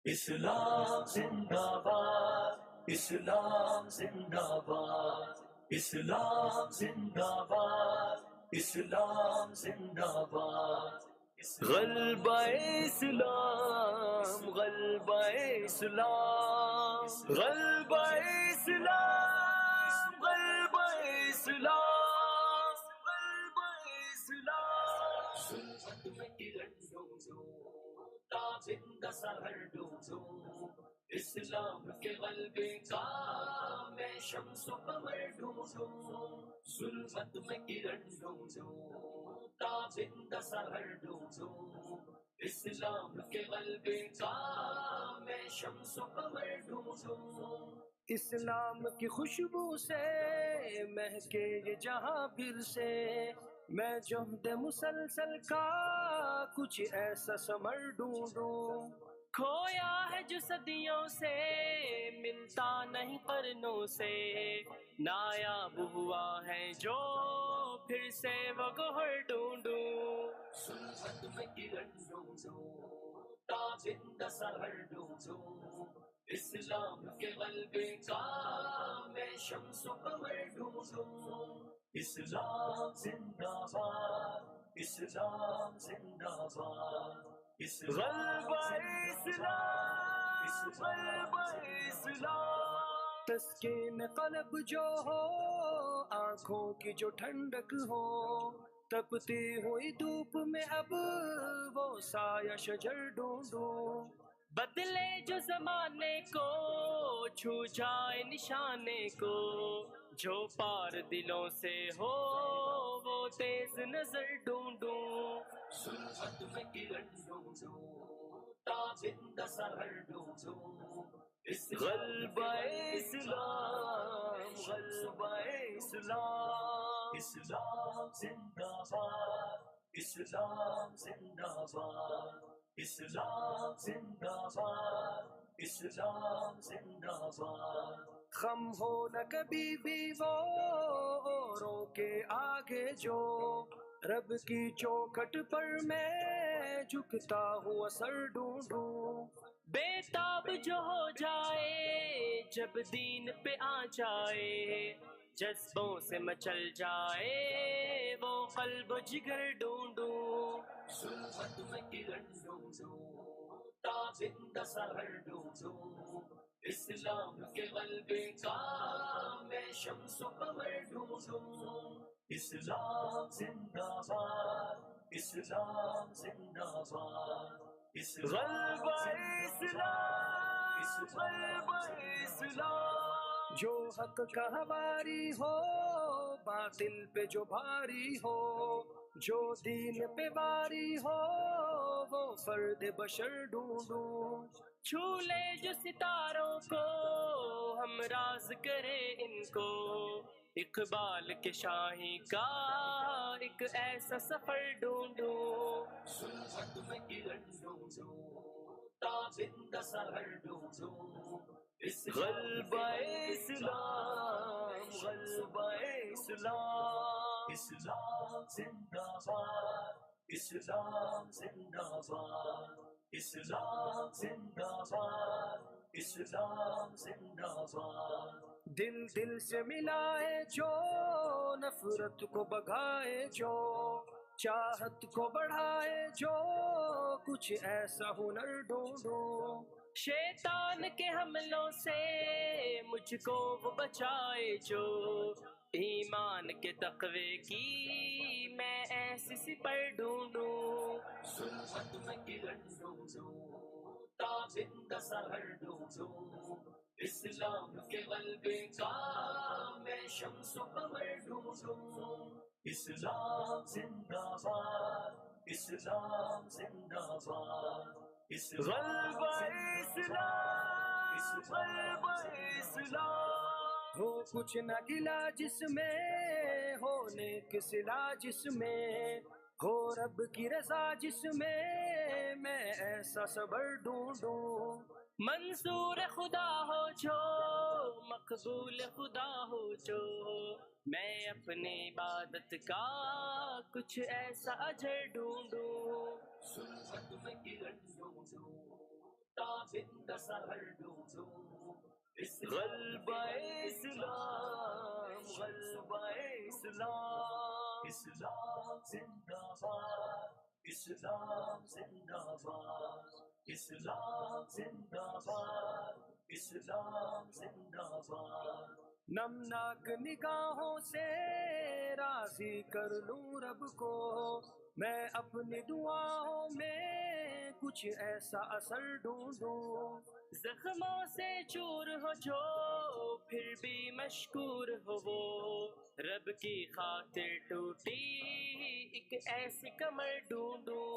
اسلام زندہ باد، اسلام زندہ باد، اسلام زندہ باد، اسلام زندہ باد۔ غلبہ اسلام، غلبہ اسلام، غلبہ اسلام، غلبہ اسلام، غلبہ اسلام۔ ظلمت میں کرن ڈوبو، تابندہ سحر ڈوبو، اسلام کے غلبے کا میں شمس و قمر ڈوبو۔ ظلمت میں کرن ڈوبو، تابندہ سحر ڈوبو، اسلام کے غلبے کا میں شمس و قمر ڈوبو۔ اسلام کی خوشبو سے مہکے یہ جہاں پھر سے، میں جہد مسلسل کا کچھ ایسا ثمر ڈھونڈوں۔ کھویا ہے جو صدیوں سے ملتا نہیں قرنوں سے، نایاب ہوا ہے جو پھر سے وہ گوہر ڈھونڈوں۔ ظلمت میں کرن ڈوبو، تابندہ سحر ڈوبو، اسلام کے غلبے کا میں شمس و قمر ڈھونڈوں۔ اسلام زندہ باد، اسلام زندہ باد، غلبہ اسلام، غلبہ اسلام۔ تسکین قلب جو ہو، آنکھوں کی جو ٹھنڈک ہو، تپتی ہوئی دھوپ میں اب وہ سایہ شجر ڈھونڈوں۔ بدلے جو زمانے کو، چھو جائے نشانے کو، جو پار دلوں سے ہو وہ تیز نظر ڈھونڈوں۔ ظلمت میں کرن ڈوبو، تابندہ سحر ڈوبو، غلبہ اسلام، غلبہ اسلام، اسلام زندہ باد، اسلام زندہ باد، اسلام زندہ باد، اسلام زندہ باد۔ خم ہو نہ کبھی بھی وہ اوروں کے آگے جو، رب کی چوکھٹ پر میں جھکتا ہوا سر ڈھونڈوں۔ بے تاب جو ہو جائے جب دین پہ آ جائے، جذبوں سے مچل جائے وہ قلب و جگر ڈھونڈوں۔ ظلمت میں کرن ڈوبو، تابندہ سحر ڈوبو، اسلام کے غلبے کا میں شمس و قمر ڈھونڈوں۔ اسلام زندہ باد، اسلام زندہ باد، غلبہ اسلام، غلبہ اسلام۔ جو حق کا حواری ہو، باطل پہ جو بھاری ہو، جو دین پہ باری ہو وہ فرد بشر ڈھونڈوں۔ چھو لے جو ستاروں کو، ہم راز کرے ان کو، اقبال کے شاہی کا ایک ایسا سفر ڈھونڈوں۔ ظلمت میں کرن ڈوبو، تابندہ سحر ڈوبو، غلبہ اسلام، غلبہ اسلام، اسلام زندہ باد، اسلام زندہ باد، اسلام زندہ باد، اسلام زندہ باد۔ دل دل سے ملائے جو، نفرت کو بھگائے جو، چاہت کو بڑھائے جو، کچھ ایسا ہنر ڈھونڈوں۔ شیطان کے حملوں سے مجھ کو وہ بچائے جو، ایمان کے تقوی کی میں ایسی سپر ڈھونڈوں۔ ظلمت میں کرن ڈوبو، تابندہ سحر ڈوبو، اسلام کے غلبے کا میں شمس و قمر ڈھونڈوں۔ اسلام زندہ باد، اسلام زندہ باد، غلبہ اسلام، غلبہ اسلام۔ ہو کچھ نہ گلا جس میں، ہو نیک صلہ جس میں، ہو رب کی رضا جس میں، میں ایسا صبر ڈھونڈوں۔ منصور خدا ہو جو، مقبول خدا ہو جو، میں اپنی عبادت کا کچھ ایسا اجر ڈھونڈوں۔ ظلمت میں کرن ڈوبو، ताबिंद सहर ढूंढूं गलबा इस्लाम इस्लाम जिंदाबाद इस्लाम जिंदाबाद इस्लाम जिंदाबाद इस्लाम जिंदाबाद नमनाक निगाहों से राज़ी कर लूं रब को मैं अपनी दुआओं में कुछ ऐसा असर ढूंढूं जख्मों से चूर हो जो फिर भी मशकूर हो वो रब की खातिर टूटी एक ऐसी कमर ढूंढूं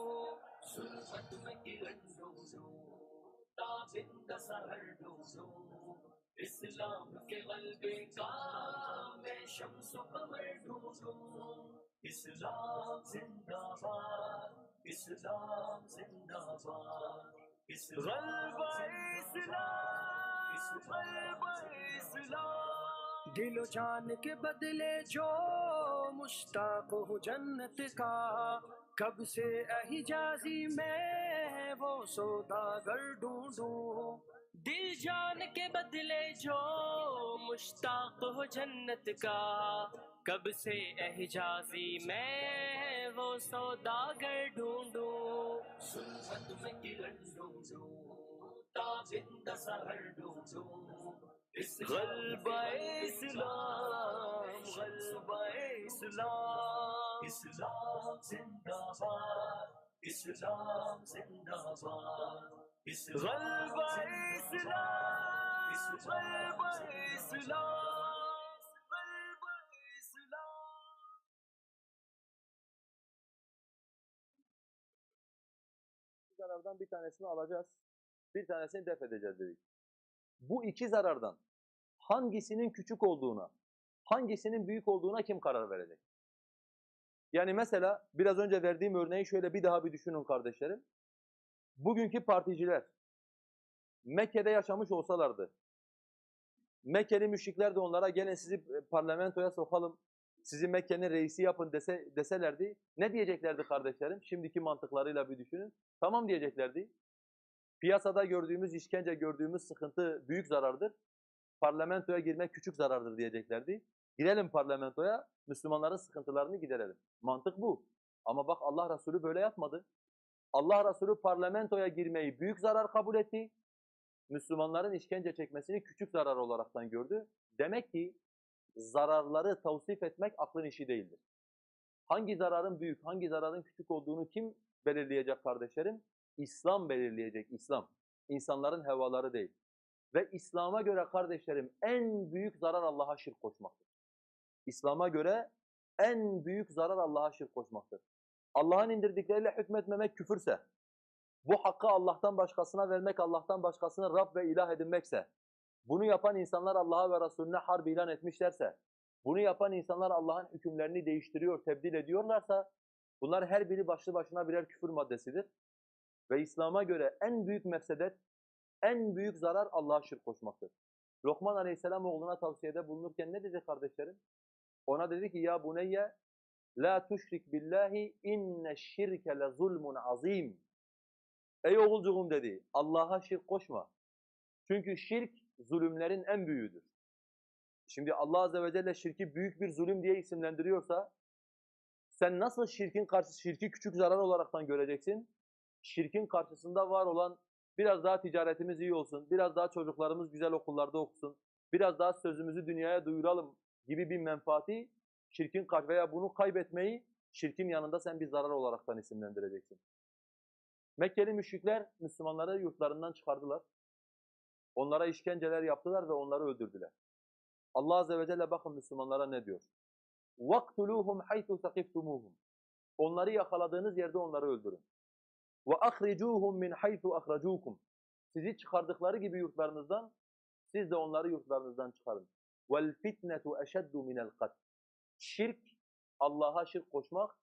सुल्फत में किरण ढूंढूं ताबिंद सहर ढूंढूं इस्लाम के गलबे का मैं शम्स कमर ढूंढूं इस्लाम जिंदाबाद इस्लाम जिंदाबाद गलबा इस्लाम दिलो जान के बदले जो मुश्ताक हूँ जन्नत का कब से अहिजाजी मैं वो सौदागर ढूंढूं दिल जान के बदले जो मुश्ताक हो जन्नत का कब से एहजाजी मैं वो सौदागर ढूंढूं सुल्फत में किरण ढूंढूं ताबिंद सहर ढूंढूं गलबा इस्लाम इस्लाम जिंदाबाद इस्लाम जिंदाबाद गलबा इस्लाम zarardan bir tanesini alacağız, bir tanesini def edeceğiz dedik. Bu iki zarardan hangisinin küçük olduğuna, hangisinin büyük olduğuna kim karar verecek? Yani mesela biraz önce verdiğim örneği şöyle bir daha bir düşünün kardeşlerim. Bugünkü particiler Mekke'de yaşamış olsalardı, Mekkeli müşrikler de onlara gelin sizi parlamentoya sokalım, sizi Mekke'nin reisi yapın deselerdi, ne diyeceklerdi kardeşlerim? Şimdiki mantıklarıyla bir düşünün. Tamam diyeceklerdi. Piyasada gördüğümüz işkence, gördüğümüz sıkıntı büyük zarardır. Parlamentoya girmek küçük zarardır diyeceklerdi. Girelim parlamentoya, Müslümanların sıkıntılarını giderelim. Mantık bu. Ama bak Allah Resulü böyle yapmadı. Allah Resulü parlamentoya girmeyi büyük zarar kabul etti. Müslümanların işkence çekmesini küçük zarar olaraktan gördü. Demek ki zararları tavsif etmek aklın işi değildir. Hangi zararın büyük, hangi zararın küçük olduğunu kim belirleyecek kardeşlerim? İslam belirleyecek, İslam. İnsanların hevaları değil. Ve İslam'a göre kardeşlerim en büyük zarar Allah'a şirk koşmaktır. İslam'a göre en büyük zarar Allah'a şirk koşmaktır. Allah'ın indirdikleriyle hükmetmemek küfürse, bu hakkı Allah'tan başkasına vermek, Allah'tan başkasını Rab ve ilah edinmekse, bunu yapan insanlar Allah'a ve Resulüne harp ilan etmişlerse, bunu yapan insanlar Allah'ın hükümlerini değiştiriyor, tebdil ediyorlarsa, bunlar her biri başlı başına birer küfür maddesidir. Ve İslam'a göre en büyük mefsedet, en büyük zarar Allah'a şirk koşmaktır. Lokman Aleyhisselam oğluna tavsiyede bulunurken ne dedi kardeşlerim? Ona dedi ki ya buneyye la tuşrik billahi inneşşirke le zulmun azim. Ey oğulcuğum dedi, Allah'a şirk koşma. Çünkü şirk zulümlerin en büyüğüdür. Şimdi Allah Azze ve Celle şirki büyük bir zulüm diye isimlendiriyorsa, sen nasıl şirki küçük zarar olaraktan göreceksin? Şirkin karşısında var olan biraz daha ticaretimiz iyi olsun, biraz daha çocuklarımız güzel okullarda okusun, biraz daha sözümüzü dünyaya duyuralım gibi bir menfaati, şirkin veya bunu kaybetmeyi şirkin yanında sen bir zarar olaraktan isimlendireceksin. Mekkeli müşrikler Müslümanları yurtlarından çıkardılar. Onlara işkenceler yaptılar ve onları öldürdüler. Allah Azze ve Celle bakın Müslümanlara ne diyor? وَاقْتُلُوهُمْ حَيْثُ سَقِفْتُمُوهُمْ Onları yakaladığınız yerde onları öldürün. وَاَخْرِجُوهُمْ مِنْ حَيْثُ أَخْرَجُوكُمْ Sizi çıkardıkları gibi yurtlarınızdan, siz de onları yurtlarınızdan çıkarın. وَالْفِتْنَةُ أَشَدُّ مِنَ الْقَتْلِ Şirk, Allah'a şirk koşmak,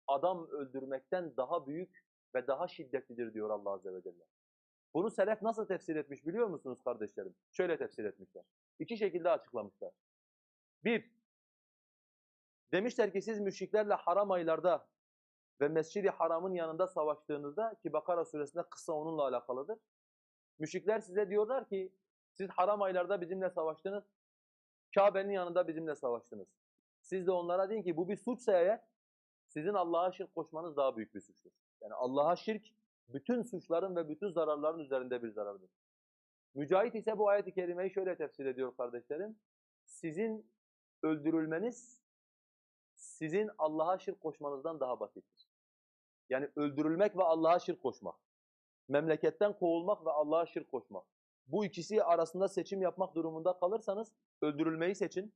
adam öldürmekten daha büyük ve daha şiddetlidir diyor Allah Azze ve Celle. Bunu selef nasıl tefsir etmiş biliyor musunuz kardeşlerim? Şöyle tefsir etmişler. İki şekilde açıklamışlar. Bir, demişler ki siz müşriklerle haram aylarda ve Mescid-i Haram'ın yanında savaştığınızda, ki Bakara suresinde kıssa onunla alakalıdır. Müşrikler size diyorlar ki siz haram aylarda bizimle savaştınız, Kabe'nin yanında bizimle savaştınız. Siz de onlara deyin ki bu bir suçsa eğer sizin Allah'a şirk koşmanız daha büyük bir suçtur. Yani Allah'a şirk bütün suçların ve bütün zararların üzerinde bir zarardır. Mücahit ise bu ayet-i kerimeyi şöyle tefsir ediyor kardeşlerim. Sizin öldürülmeniz sizin Allah'a şirk koşmanızdan daha basittir. Yani öldürülmek ve Allah'a şirk koşmak. Memleketten kovulmak ve Allah'a şirk koşmak. Bu ikisi arasında seçim yapmak durumunda kalırsanız öldürülmeyi seçin.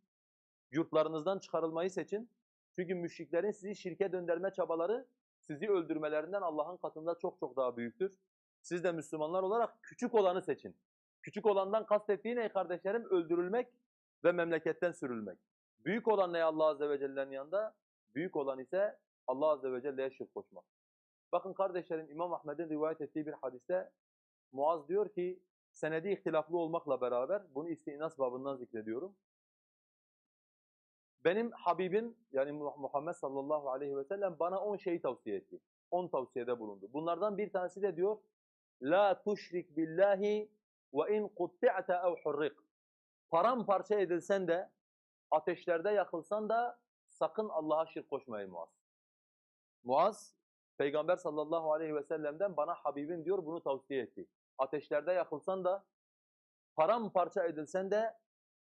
Yurtlarınızdan çıkarılmayı seçin. Çünkü müşriklerin sizi şirke döndürme çabaları sizi öldürmelerinden Allah'ın katında çok çok daha büyüktür. Siz de Müslümanlar olarak küçük olanı seçin. Küçük olandan kastettiği ne kardeşlerim? Öldürülmek ve memleketten sürülmek. Büyük olan ne Allah Azze ve Celle'nin yanında? Büyük olan ise Allah Azze ve Celle'ye şirk koşmak. Bakın kardeşlerim İmam Ahmed'in rivayet ettiği bir hadiste Muaz diyor ki senedi ihtilaflı olmakla beraber bunu istinas babından zikrediyorum. Benim Habibim yani Muhammed sallallahu aleyhi ve sellem bana 10 şeyi tavsiye etti. 10 tavsiyede bulundu. Bunlardan bir tanesi de diyor la tuşrik billahi ve in qutti'te ev hurrik. Paramparça edilsen de ateşlerde yakılsan da sakın Allah'a şirk koşmayın Muaz. Muaz Peygamber sallallahu aleyhi ve sellem'den bana Habibim diyor bunu tavsiye etti. Ateşlerde yakılsan da paramparça edilsen de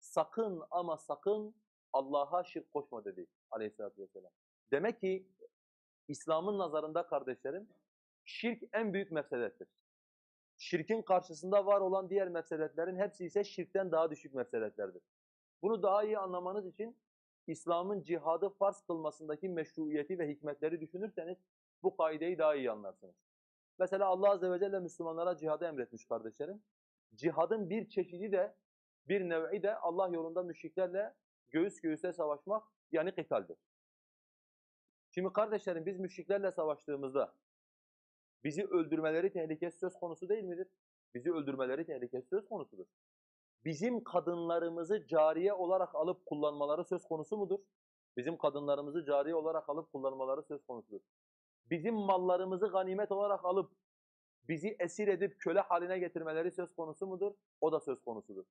sakın ama sakın Allah'a şirk koşma dedi aleyhissalatü vesselam. Demek ki İslam'ın nazarında kardeşlerim şirk en büyük mefsedettir. Şirkin karşısında var olan diğer mefsedetlerin hepsi ise şirkten daha düşük mefsedetlerdir. Bunu daha iyi anlamanız için İslam'ın cihadı farz kılmasındaki meşruiyeti ve hikmetleri düşünürseniz bu kaideyi daha iyi anlarsınız. Mesela Allah Azze ve Celle Müslümanlara cihadı emretmiş kardeşlerim. Cihadın bir çeşidi de bir nev'i de Allah yolunda müşriklerle göğüs göğüse savaşmak yani kıtaldir. Şimdi kardeşlerim biz müşriklerle savaştığımızda bizi öldürmeleri tehlikesi söz konusu değil midir? Bizi öldürmeleri tehlikesi söz konusudur. Bizim kadınlarımızı cariye olarak alıp kullanmaları söz konusu mudur? Bizim kadınlarımızı cariye olarak alıp kullanmaları söz konusudur. Bizim mallarımızı ganimet olarak alıp bizi esir edip köle haline getirmeleri söz konusu mudur? O da söz konusudur.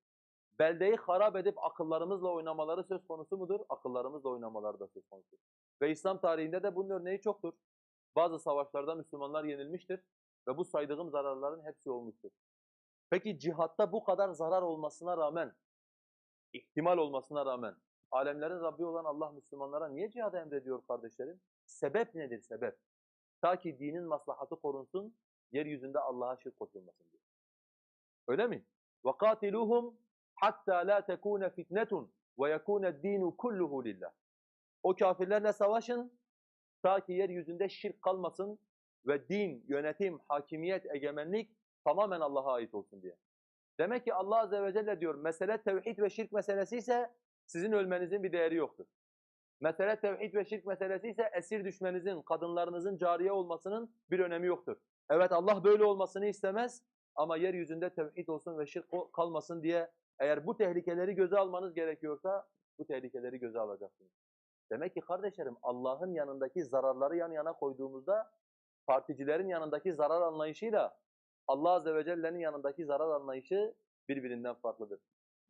Beldeyi harap edip akıllarımızla oynamaları söz konusu mudur? Akıllarımızla oynamaları da söz konusudur. Ve İslam tarihinde de bunun örneği çoktur. Bazı savaşlarda Müslümanlar yenilmiştir ve bu saydığım zararların hepsi olmuştur. Peki cihatta bu kadar zarar olmasına rağmen, ihtimal olmasına rağmen, alemlerin Rabbi olan Allah Müslümanlara niye cihadı emrediyor kardeşlerim? Sebep nedir sebep? Ta ki dinin maslahatı korunsun, yeryüzünde Allah'a şirk koşulmasın diyor. Öyle mi? وَقَاتِلُوهُمْ حَتَّى لَا تَكُونَ فِتْنَةٌ وَيَكُونَ الدِّينُ كُلُّهُ لِلّٰهِ. O kafirlerle savaşın, ta ki yeryüzünde şirk kalmasın ve din, yönetim, hakimiyet, egemenlik tamamen Allah'a ait olsun diye. Demek ki Allah Azze ve Celle diyor, mesele tevhid ve şirk meselesi ise sizin ölmenizin bir değeri yoktur. Mesele tevhid ve şirk meselesi ise esir düşmenizin, kadınlarınızın cariye olmasının bir önemi yoktur. Evet Allah böyle olmasını istemez ama yeryüzünde tevhid olsun ve şirk kalmasın diye eğer bu tehlikeleri göze almanız gerekiyorsa bu tehlikeleri göze alacaksınız. Demek ki kardeşlerim Allah'ın yanındaki zararları yan yana koyduğumuzda particilerin yanındaki zarar anlayışıyla Allah Azze ve Celle'nin yanındaki zarar anlayışı birbirinden farklıdır.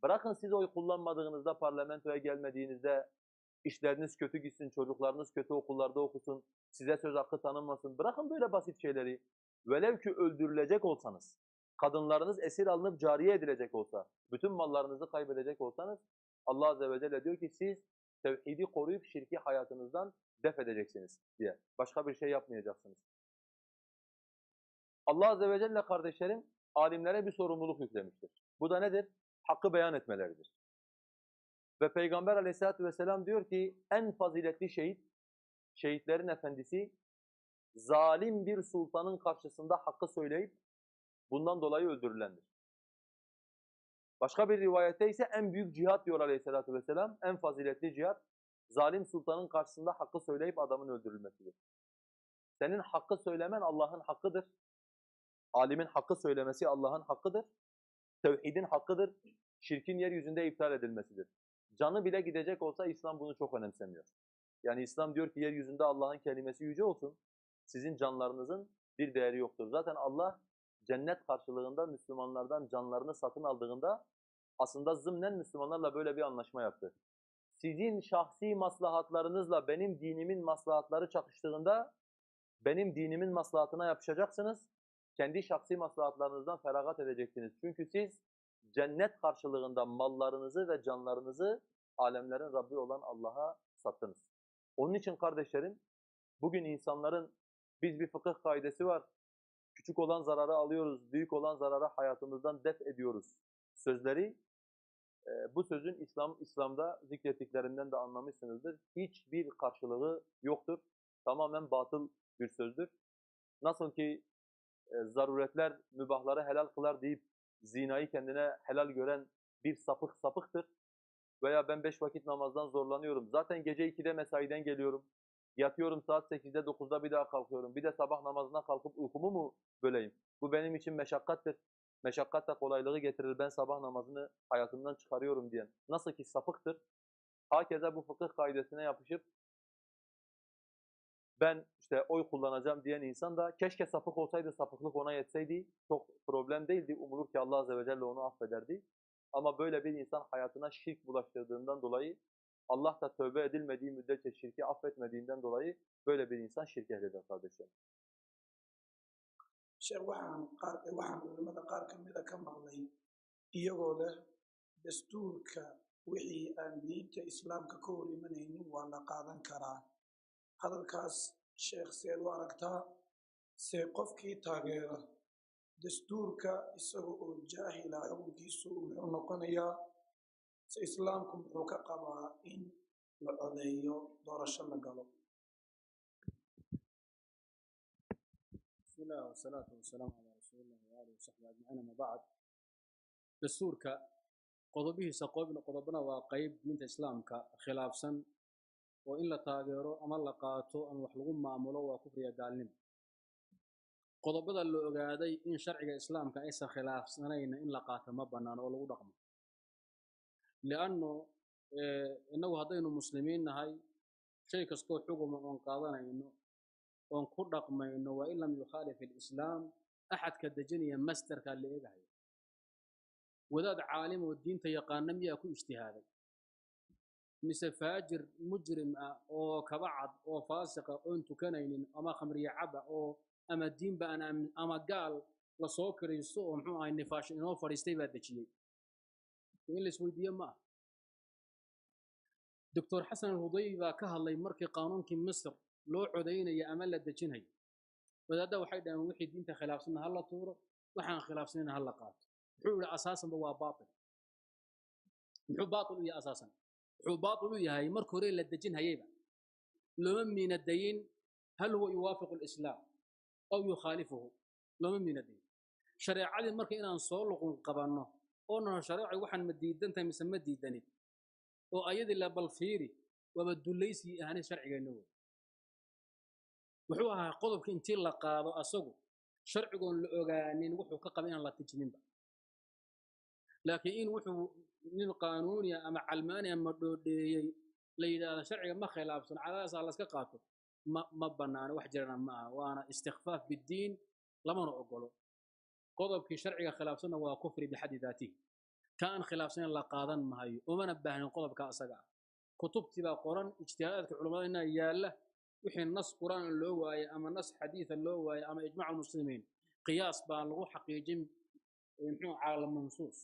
Bırakın siz oy kullanmadığınızda, parlamentoya gelmediğinizde, işleriniz kötü gitsin, çocuklarınız kötü okullarda okusun, size söz hakkı tanınmasın. Bırakın böyle basit şeyleri. Velev ki öldürülecek olsanız, kadınlarınız esir alınıp cariye edilecek olsa, bütün mallarınızı kaybedecek olsanız, Allah Azze ve Celle diyor ki siz tevhidi koruyup şirki hayatınızdan def edeceksiniz diye. Başka bir şey yapmayacaksınız. Allah Azze ve Celle kardeşlerim, alimlere bir sorumluluk yüklemiştir. Bu da nedir? Hakkı beyan etmeleridir. Ve Peygamber Aleyhisselatü vesselam diyor ki, en faziletli şehit, şehitlerin efendisi, zalim bir sultanın karşısında hakkı söyleyip, bundan dolayı öldürülendir. Başka bir rivayette ise en büyük cihat diyor Aleyhisselatü vesselam, en faziletli cihat, zalim sultanın karşısında hakkı söyleyip adamın öldürülmesidir. Senin hakkı söylemen Allah'ın hakkıdır. Alimin hakkı söylemesi Allah'ın hakkıdır. Tevhidin hakkıdır. Şirkin yeryüzünde iptal edilmesidir. Canı bile gidecek olsa İslam bunu çok önemsemiyor. Yani İslam diyor ki yeryüzünde Allah'ın kelimesi yüce olsun. Sizin canlarınızın bir değeri yoktur. Zaten Allah cennet karşılığında Müslümanlardan canlarını satın aldığında aslında zımnen Müslümanlarla böyle bir anlaşma yaptı. Sizin şahsi maslahatlarınızla benim dinimin maslahatları çakıştığında benim dinimin maslahatına yapışacaksınız. Kendi şahsi maslahatlarınızdan feragat edeceksiniz. Çünkü siz cennet karşılığında mallarınızı ve canlarınızı alemlerin Rabbi olan Allah'a sattınız. Onun için kardeşlerim, bugün insanların biz bir fıkıh kaidesi var, küçük olan zararı alıyoruz, büyük olan zararı hayatımızdan def ediyoruz sözleri, bu sözün İslam'da zikrettiklerinden de anlamışsınızdır. Hiçbir karşılığı yoktur. Tamamen batıl bir sözdür. Nasıl ki zaruretler mübahları helal kılar deyip zinayı kendine helal gören bir sapık sapıktır. Veya ben 5 vakit namazdan zorlanıyorum. Zaten gece 2'de mesaiden geliyorum. Yatıyorum saat 8'de 9'da bir daha kalkıyorum. Bir de sabah namazına kalkıp uykumu mu böleyim? Bu benim için meşakkattir. Meşakkat da kolaylığı getirir. Ben sabah namazını hayatımdan çıkarıyorum diyen. Nasıl ki sapıktır. Hakeza bu fıkıh kaidesine yapışıp ben işte oy kullanacağım diyen insan da keşke sapık olsaydı, sapıklık ona yetseydi çok problem değildi. Umulur ki Allah Azze ve Celle onu affederdi. Ama böyle bir insan hayatına şirk bulaştırdığından dolayı Allah da tövbe edilmediği müddetçe şirki affetmediğinden dolayı böyle bir insan şirk ehlidir kardeşlerim. waxaan culimada qaar ka mida ka maqlay iyagoo leh dastuurka wixii aan diinta islaamka ka hor imanaynin waa la qaadan karaa hadalkaas sheekh seed u aragtaa se qofkii taageera dastuurka isaga oo jaahila xukunkiisu muxuu noqonayaa se islaamku muxuu ka qabaa in la codeeyo doorasho la galo بسم الله والصلاة والسلام على رسول الله وآله وصحبه أجمعين أما بعد دستورك قضبه قضبنا وقيب دين الإسلام كخلاف سن وإن لا تاجره أما لا قاتو أما وحلقهم معموله وكفر يقالين قضبنا اللي أجادي إن شرع الإسلام كأيس خلاف سنين إن لا قاتو ما بنانا ولا رقم لأنه إنه هذين المسلمين هاي شيء كستو حكم من قاضنا إنه وان كردق ما إنه وإن لم يخالف الإسلام أحد كدجنيا مستر كان لإيجاي وذا عالم والدين تيقان لم يكن اجتهادا مثل فاجر مجرم أو كبعض أو فاسق أو أنتو كنين أما خمرية عبا أو أما الدين بأنا أما قال لصوكر يسوء ومحوها النفاش إنه فريستي بعد شيء إن السويدية ما دكتور حسن الهضيبة كهالله يمركي قانون كي مصر loo codeynaya ama la dejinay wadaadda waxay dhahaan wixii diinta khilaafsan hal la tuuro waxaan khilaafsanin hal la qaato wuxuu yiri asaasan waa baatil muxuu baatil u yahay asaasan wuxuu baatil u yahay markii hore la dejin hayayba lama miinadayn hal huwa yuwaafiqu al-islaam aw yukhalifuhu lama miinadayn shariicadii markii inaan soo luqun qabanno oo noo shariicay waxaan ma diidantahay mise ma diidanin oo ayadii la bal fiiri waba dulaysi ahaanay sharcigeena wuxuu ahaa qodobka intii la qaado asagu sharcigoon la ogaanin wuxuu ka qabay in la tijninba laakiin in wuxuu nin qaanuuniya ama calmaani ama dhoodheeyay la yiraahdo sharciga ma khilaafsan cadaas la iska qaato ma banaana wax jirana ma aha waana istikhfaaf bid-diin lamana ogolo qodobkii sharciga khilaafsan waa kufri bixad daatihi kaan khilaafsan la qaadan maayo umana baahan qodobka asaga kutubtii baa qoran ijtihaadka culimada inay yaala وحين نص قرآن اللواية أما نص حديث اللواية أما إجماع المسلمين قياس بان لغو حقيقين يمحون على المنصوص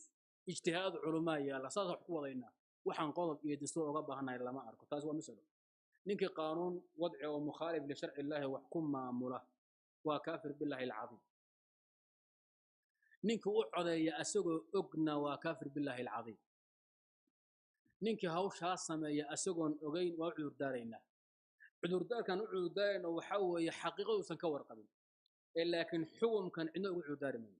اجتهاد علماء يالا صادق حقوة ضينا وحن قضب يدستور ربها هنا إلا ما أركو تاس ومثله نينك قانون وضع ومخالف لشرع الله وحكم ماموله وكافر بالله العظيم نينك أقعد يأسوق أقنا وكافر بالله العظيم نينك هوش هاسما يأسوق أقين وعذر دارينا عذر دار كان عذر دارين وحوي حقيقة وسنكور قبل لكن حوم كان عنده عذر دار منه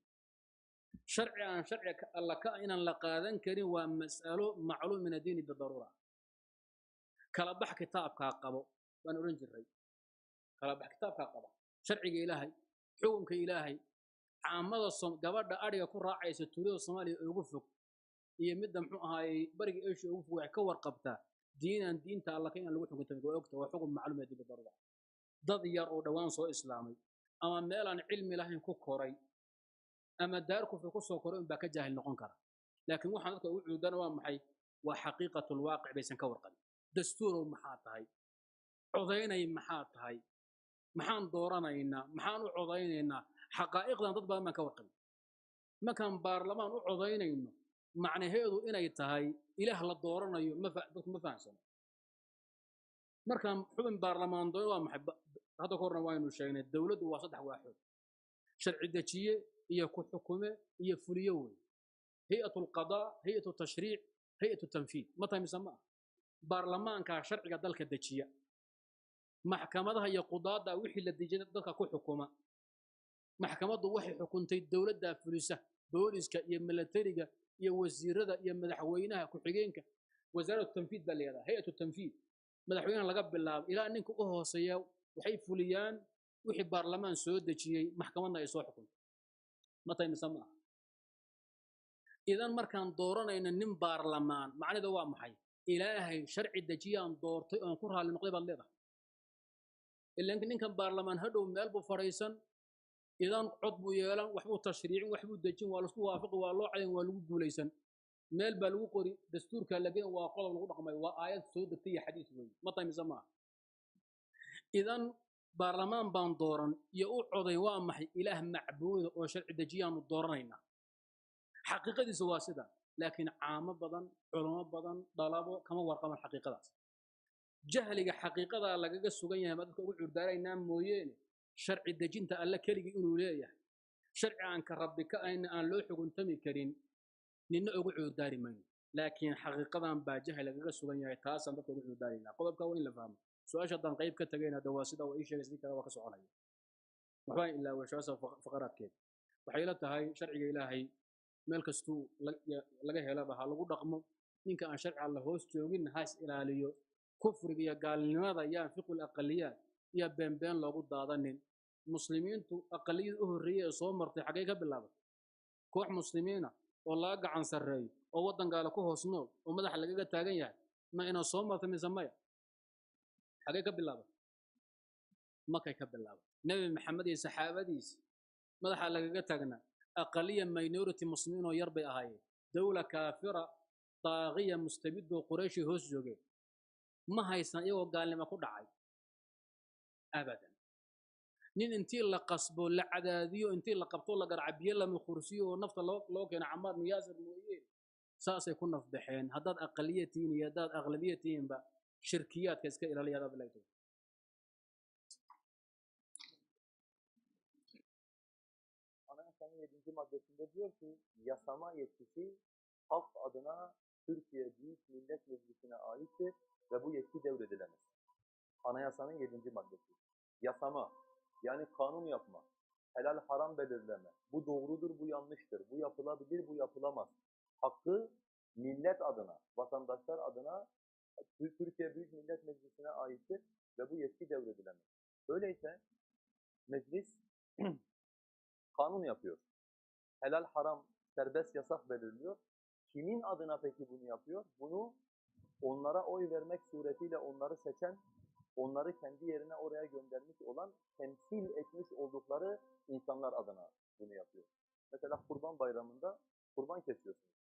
شرعي عن شرعي الله كائنا لقاذن كريم ومسأله معلوم من الدين بالضرورة كلا بح كتاب كاقبو وانا أرنج الري كلا بح كتاب كاقبو شرعي إلهي حوم كإلهي عامض الصم قبل أريا كل راعي ستوري الصومالي يوقفك يمد هاي برق إيش يوقف ويكور قبته دين الله كائنا لو حكم تنقول وقته وحكم معلومة دي بالضرورة ضد يرو دوان صو إسلامي أما ميلان علم لهن كوكوري أما دار كفر كسو كورين باك جاهل نقون كرا لكن waxaan dadka ugu cuudana waa maxay waa xaqiiqatul waaqi baysan ka warqabin dastuur maxaa tahay codaynay maxaa tahay maxaan dooranaynaa maxaan u codaynaynaa xaqaa'iqdan dad badan ma ka warqabin markaan baarlamaan u codaynayno macnaheedu inay tahay ilaah la dooranayo dadku ma fahansano markaan xubin baarlamaan doono waa maxay hadda korna waynu sheegnay dawladdu waa saddex waaxood sharci dejiye iyo ku xukume iyo fuliyo wey hay'atul qadaa hay'atul tashriic hay'atul tanfiid ma tahay misama baarlamaanka sharciga dalka dejiya maxkamadaha iyo qudaada wixii la dejiyay dadka ku xukuma maxkamaddu waxay xukuntay dawladda fulisa booliska iyo militariga iyo wasiirada iyo madaxweynaha ku xigeenka wasaaradda tanfiid baa leedahay hay'atul tanfiid madaxweynaha laga bilaabo ilaa ninka u hooseeya waxay fuliyaan wixii baarlamaan soo dejiyay maxkamadna ay soo xukunto ma tahay misama idan markaan dooranayna nin baarlamaan macnaheedu waa maxay ilaahay sharci dejiyaan doortay oo ku raali noqday baad leedahay ilaan ninkan baarlamaan hadhow meel buu fariisan idan cod buu yeelan wax buu tashriicin wax buu dejin waa la isku waafaqi waa loo cayn waa lagu guulaysan meel baa lagu qori dastuurka laga waa qodob lagu dhaqmay waa aayad soo degtay iyo xadiis weey ma tahay misama idan baarlamaan baan dooran iyo u coday waa maxay ilaah macbuud oo sharci dejiyaan dooranayna xaqiiqadiisu waa sida laakiin caamo badan culamo badan dalabo kama warqaban xaqiiqadaas jahliga xaqiiqada lagaga sugan yahay dadka ugu curdaaraynaa mooyeen sharci dejinta alla kaligi inuu leeyahay sharci aan ka rabbi ka aan loo xukuntami karin ninna ugu curdaari mayno laakiin xaqiiqadan baa jahli lagaga sugan yahay taasaan dadka ugu curdaaraynaa qodobka waa in la fahmo su'aasha dan qayb ka tagayna dawaasida oo ay sheegay sidii kale waa ka soconaya waxba ilaa washaasa faqaraadkeed waxay la tahay sharciga ilaahay meel kastuu laga helaba ha lagu dhaqmo ninka aan sharci alla hoos joogin haas ilaaliyo kufriga iyo gaalnimada yaa fiqul aqaliyaad iyo beenbeen loogu daadanin muslimiintu aqaliyad u horreeyay soo martay xagee ka bilaabatay koox muslimiina oo laga gacan sarreeyo oo waddan gaala ku hoos nool oo madaxa lagaga taagan yahay ma ina soo martay mise maya xagee ka bilaabatay makay ka bilaabatay nabi maxamed iyo saxaabadiisa madaxa lagaga taagnaa أقلية minority مسلمين ويربي أهاي دولة كافرة طاغية مستبدة قريشي هوس جوجي ما هي سنة وقال لما كود عاي أبدا نين انتي اللي قصبوا اللي عداديو انتي اللي قبطوا اللي قرعبيه اللي من خرسيو ونفط لو كان عمار نياسر مويين ساسا يكون نفضحين هداد أقليتين يداد أغلبيتين بقى شركيات كيسكا إلى ليادا بلايتو Anayasanın 7. maddesinde diyor ki yasama yetkisi halk adına Türkiye Büyük Millet Meclisi'ne aittir ve bu yetki devredilemez. Anayasanın 7. maddesi. Yasama yani kanun yapma, helal haram belirleme. Bu doğrudur, bu yanlıştır, bu yapılabilir, bu yapılamaz. Hakkı millet adına, vatandaşlar adına Türkiye Büyük Millet Meclisi'ne aittir ve bu yetki devredilemez. Öyleyse meclis kanun yapıyor. Helal, haram, serbest, yasak belirliyor. Kimin adına peki bunu yapıyor? Bunu onlara oy vermek suretiyle onları seçen, onları kendi yerine oraya göndermiş olan, temsil etmiş oldukları insanlar adına bunu yapıyor. Mesela Kurban Bayramı'nda kurban kesiyorsunuz.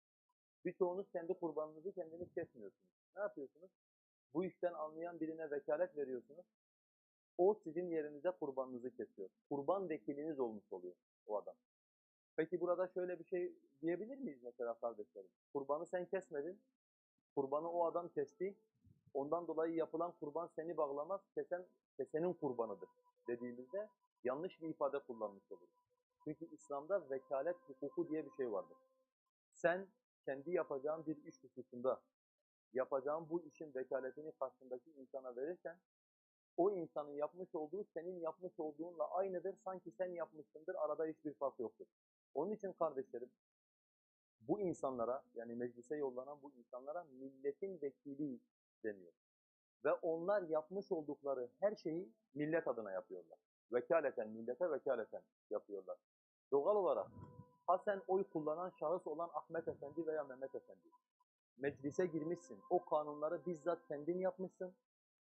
Birçoğunuz kendi kurbanınızı kendiniz kesmiyorsunuz. Ne yapıyorsunuz? Bu işten anlayan birine vekalet veriyorsunuz. O sizin yerinize kurbanınızı kesiyor. Kurban vekiliniz olmuş oluyor o adam. Peki burada şöyle bir şey diyebilir miyiz mesela kardeşlerim? Kurbanı sen kesmedin, kurbanı o adam kesti. Ondan dolayı yapılan kurban seni bağlamaz, kesenin kurbanıdır dediğimizde yanlış bir ifade kullanmış oluruz. Çünkü İslam'da vekalet hukuku diye bir şey vardır. Sen kendi yapacağın bir iş hususunda yapacağın bu işin vekaletini karşındaki insana verirsen o insanın yapmış olduğu senin yapmış olduğunla aynıdır. Sanki sen yapmışsındır. Arada hiçbir fark yoktur. Onun için kardeşlerim bu insanlara yani meclise yollanan bu insanlara milletin vekili deniyor. Ve onlar yapmış oldukları her şeyi millet adına yapıyorlar. Vekaleten, millete vekaleten yapıyorlar. Doğal olarak ha sen oy kullanan şahıs olan Ahmet Efendi veya Mehmet Efendi meclise girmişsin. O kanunları bizzat kendin yapmışsın.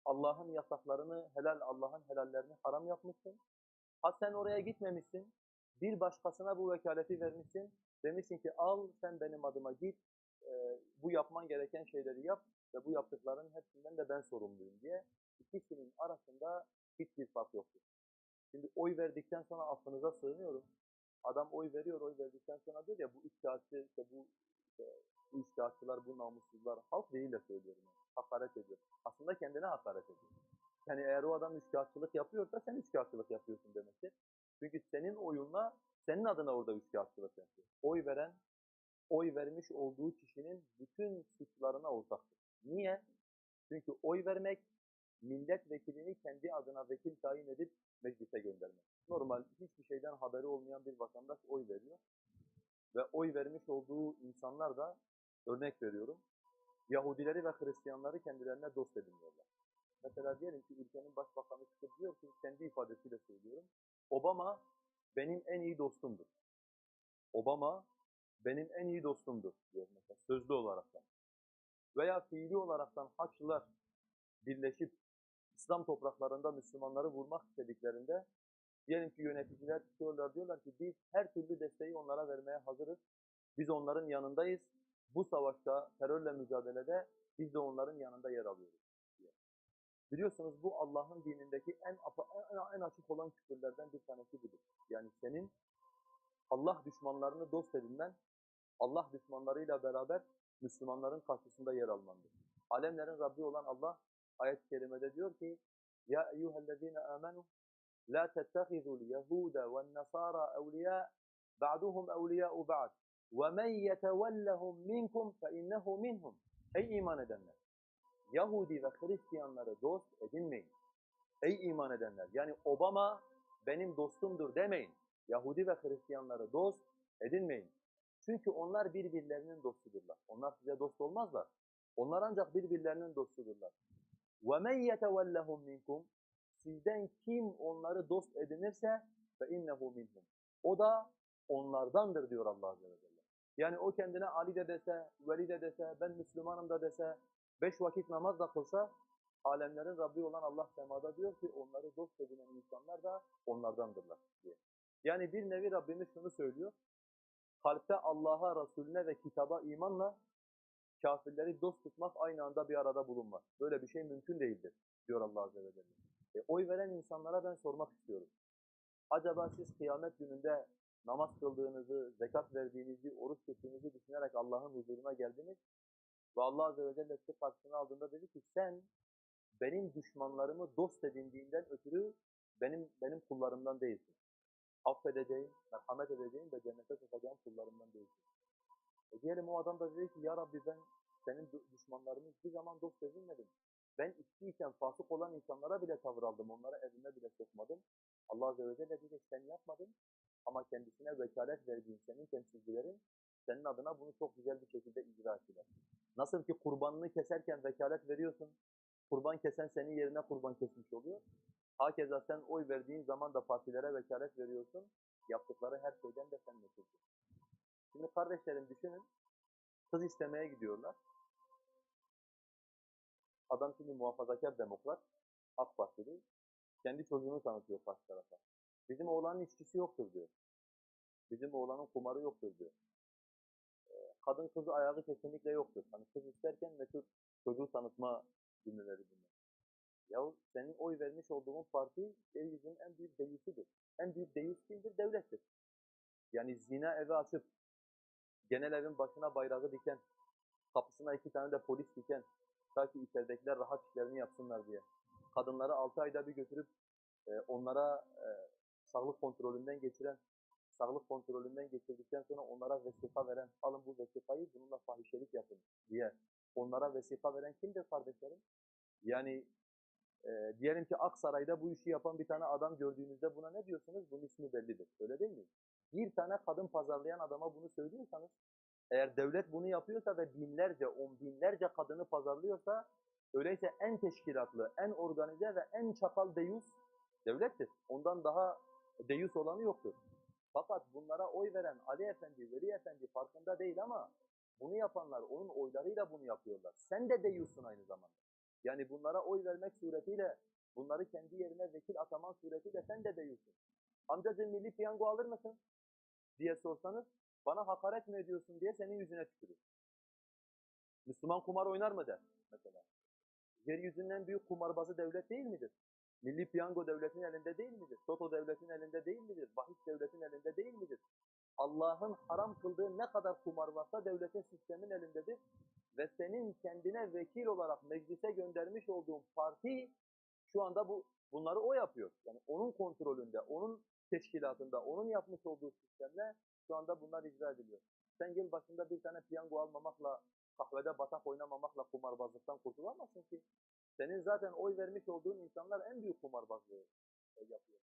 Allah'ın yasaklarını helal, Allah'ın helallerini haram yapmışsın. Ha sen oraya gitmemişsin. Bir başkasına bu vekaleti vermişsin. Demişsin ki al sen benim adıma git, bu yapman gereken şeyleri yap ve bu yaptıkların hepsinden de ben sorumluyum diye. İkisinin arasında hiçbir fark yoktur. Şimdi oy verdikten sonra affınıza sığınıyorum. Adam oy veriyor, oy verdikten sonra diyor ya bu üçkağıtçı, bu üçkağıtçılar, bu namussuzlar, halk değil de söylüyorum. Yani. Hakaret ediyor. Aslında kendine hakaret ediyor. Yani eğer o adam üçkağıtçılık yapıyorsa sen üçkağıtçılık yapıyorsun demektir. Çünkü senin oyunla, senin adına orada üçkağıtçılık yapıyor. Oy veren, oy vermiş olduğu kişinin bütün suçlarına ortaktır. Niye? Çünkü oy vermek, milletvekilini kendi adına vekil tayin edip meclise göndermek. Normal hiçbir şeyden haberi olmayan bir vatandaş oy veriyor. Ve oy vermiş olduğu insanlar da, örnek veriyorum, Yahudileri ve Hristiyanları kendilerine dost ediniyorlar. Mesela diyelim ki ülkenin başbakanı çıkıp diyor ki, kendi ifadesiyle söylüyorum, Obama benim en iyi dostumdur. Obama benim en iyi dostumdur diyor mesela sözlü olaraktan. Veya fiili olaraktan Haçlılar birleşip İslam topraklarında Müslümanları vurmak istediklerinde diyelim ki yöneticiler çıkıyorlar diyorlar ki biz her türlü desteği onlara vermeye hazırız. Biz onların yanındayız. Bu savaşta, terörle mücadelede biz de onların yanında yer alıyoruz diye. Biliyorsunuz bu Allah'ın dinindeki en açık olan küfürlerden bir tanesi budur. Yani senin Allah düşmanlarını dost edinmen, Allah düşmanlarıyla beraber Müslümanların karşısında yer almandır. Alemlerin Rabbi olan Allah ayet-i kerimede diyor ki Ya eyyühellezine amenu la tettehizul yehude ven nasara evliya ba'duhum evliya'u ba'd ve men yetevellehum minkum fe innehu minhum. Ey iman edenler! Yahudi ve Hristiyanları dost edinmeyin. Ey iman edenler! Yani Obama benim dostumdur demeyin. Yahudi ve Hristiyanları dost edinmeyin. Çünkü onlar birbirlerinin dostudurlar. Onlar size dost olmazlar. Onlar ancak birbirlerinin dostudurlar. وَمَنْ يَتَوَلَّهُمْ مِنْكُمْ Sizden kim onları dost edinirse فَاِنَّهُ مِنْهُمْ O da onlardandır diyor Allah Azze ve Celle. Yani o kendine Ali de dese, Veli de dese, ben Müslümanım da dese, 5 vakit namaz da kılsa, alemlerin Rabbi olan Allah semada diyor ki onları dost edinen insanlar da onlardandırlar diye. Yani bir nevi Rabbimiz şunu söylüyor, kalpte Allah'a, Resulüne ve kitaba imanla kafirleri dost tutmak aynı anda bir arada bulunmaz. Böyle bir şey mümkün değildir diyor Allah Azze ve Celle. Oy veren insanlara ben sormak istiyorum. Acaba siz kıyamet gününde namaz kıldığınızı, zekat verdiğinizi, oruç tuttuğunuzu düşünerek Allah'ın huzuruna geldiniz ve Allah Azze ve Celle sizi karşısına aldığında dedi ki sen benim düşmanlarımı dost edindiğinden ötürü benim kullarımdan değilsin. Affedeceğim, merhamet edeceğim ve cennete sokacağım kullarımdan değilsin. Diyelim o adam da dedi ki ya Rabbi ben senin düşmanlarını hiçbir zaman dost edinmedim. Ben içkiyken fasık olan insanlara bile tavır aldım, onlara evime bile sokmadım. Allah Azze ve Celle dedi sen yapmadın ama kendisine vekalet verdiğin senin temsilcilerin senin adına bunu çok güzel bir şekilde icra ettiler. Nasıl ki kurbanını keserken vekalet veriyorsun, kurban kesen senin yerine kurban kesmiş oluyor. Hakeza sen oy verdiğin zaman da partilere vekalet veriyorsun, yaptıkları her şeyden de sen mesulsün. Şimdi kardeşlerim düşünün, kız istemeye gidiyorlar. Adam şimdi muhafazakar demokrat, AK Partili, kendi çocuğunu tanıtıyor karşı tarafa. Bizim oğlanın içkisi yoktur diyor. Bizim oğlanın kumarı yoktur diyor. Kadın kızı ayağı kesinlikle yoktur. Hani kız isterken meşhur çocuğu tanıtma cümleleri bunlar. Yahu senin oy vermiş olduğun parti yeryüzünün en büyük deyusudur. En büyük deyus kimdir? Devlettir. Yani zina evi açıp, genel evin başına bayrağı diken, kapısına 2 tane de polis diken, ta ki içeridekiler rahat işlerini yapsınlar diye. Kadınları 6 ayda bir götürüp onlara sağlık kontrolünden geçiren, sağlık kontrolünden geçirdikten sonra onlara vesika veren, alın bu vesikayı bununla fahişelik yapın diye onlara vesika veren kimdir kardeşlerim? Yani diyelim ki Aksaray'da bu işi yapan bir tane adam gördüğünüzde buna ne diyorsunuz? Bunun ismi bellidir. Öyle değil mi? Bir tane kadın pazarlayan adama bunu söylüyorsanız, eğer devlet bunu yapıyorsa ve binlerce, on binlerce kadını pazarlıyorsa, öyleyse en teşkilatlı, en organize ve en çakal deyus devlettir. Ondan daha deyus olanı yoktur. Fakat bunlara oy veren Ali Efendi, Veli Efendi farkında değil ama bunu yapanlar onun oylarıyla bunu yapıyorlar. Sen de deyussun aynı zamanda. Yani bunlara oy vermek suretiyle, bunları kendi yerine vekil ataman suretiyle sen de deyussun. amcacığım milli piyango alır mısın diye sorsanız, bana hakaret mi ediyorsun diye senin yüzüne tükürür. Müslüman kumar oynar mı der mesela. Yeryüzünün en büyük kumarbazı devlet değil midir? Milli piyango devletin elinde değil midir? Toto devletin elinde değil midir? Bahis devletin elinde değil midir? Allah'ın haram kıldığı ne kadar kumar varsa devletin sistemin elindedir. Ve senin kendine vekil olarak meclise göndermiş olduğun parti şu anda bunları o yapıyor. Yani onun kontrolünde, onun teşkilatında, onun yapmış olduğu sistemle şu anda bunlar icra ediliyor. Sen yıl başında bir tane piyango almamakla, kahvede batak oynamamakla kumarbazlıktan kurtulamazsın ki. Senin zaten oy vermiş olduğun insanlar en büyük kumarbazlığı yapıyor.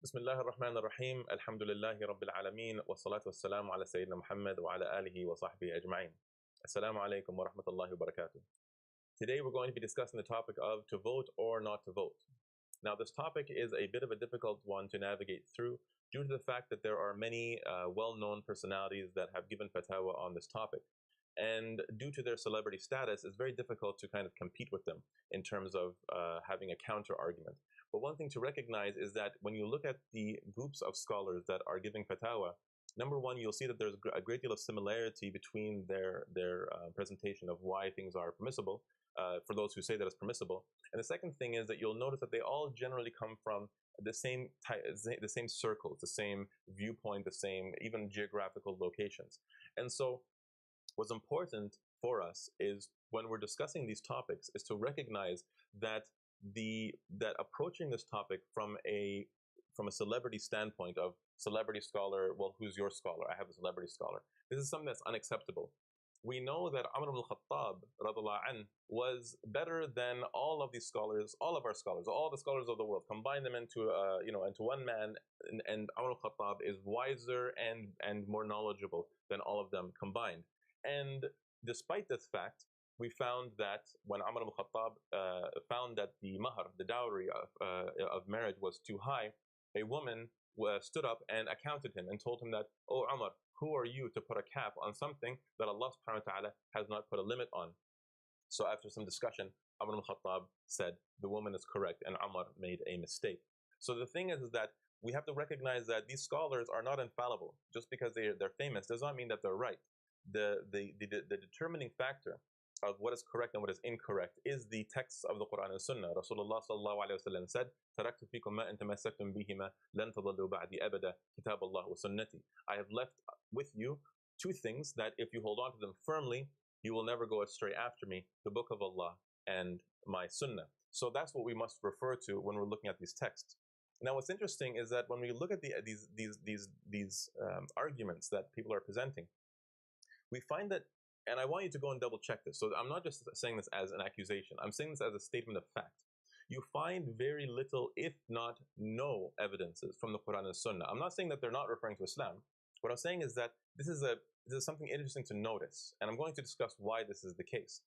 بسم الله الرحمن الرحيم الحمد لله رب العالمين والصلاة والسلام على سيدنا محمد وعلى آله وصحبه أجمعين. Assalamu alaikum wa rahmatullahi wa barakatuh. Today we're going to be discussing the topic of to vote or not to vote. Now this topic is a bit of a difficult one to navigate through due to the fact that there are many well-known personalities that have given fatwa on this topic. And due to their celebrity status, it's very difficult to kind of compete with them in terms of having a counter argument. But one thing to recognize is that when you look at the groups of scholars that are giving fatwa, number one, you'll see that there's a great deal of similarity between their presentation of why things are permissible, for those who say that it's permissible. And the second thing is that you'll notice that they all generally come from the same circles, the same viewpoint, the same even geographical locations. And so what's important for us is when we're discussing these topics is to recognize that that approaching this topic from a celebrity standpoint of celebrity scholar, well, who's your scholar? I have a celebrity scholar. This is something that's unacceptable. We know that Umar ibn al-Khattab radhiallahu anh, was better than all of these scholars, all of our scholars, all the scholars of the world. Combine them into into one man, and Umar al-Khattab is wiser and more knowledgeable than all of them combined. And despite this fact, we found that when Umar ibn al-Khattab found that the mahar, the dowry of marriage was too high, a woman stood up and accounted him and told him that, "Oh Umar, who are you to put a cap on something that Allah subhanahu wa ta'ala has not put a limit on?" So after some discussion, Umar ibn al-Khattab said, the woman is correct and Umar made a mistake. So the thing is that we have to recognize that these scholars are not infallible. Just because they're famous does not mean that they're right. The determining factor of what is correct and what is incorrect is the texts of the Quran and Sunnah. Rasulullah sallallahu alayhi wa sallam said, "Taraktu fikum ma in tamassaktum bihima lan tadallu ba'di abada, kitab Allah wa sunnati." I have left with you two things that if you hold on to them firmly, you will never go astray after me, the book of Allah and my sunnah. So that's what we must refer to when we're looking at these texts. Now what's interesting is that when we look at these arguments that people are presenting, we find that, and I want you to go and double check this. So I'm not just saying this as an accusation. I'm saying this as a statement of fact. You find very little, if not no, evidences from the Quran and Sunnah. I'm not saying that they're not referring to Islam. What I'm saying is that this is something interesting to notice, and I'm going to discuss why this is the case.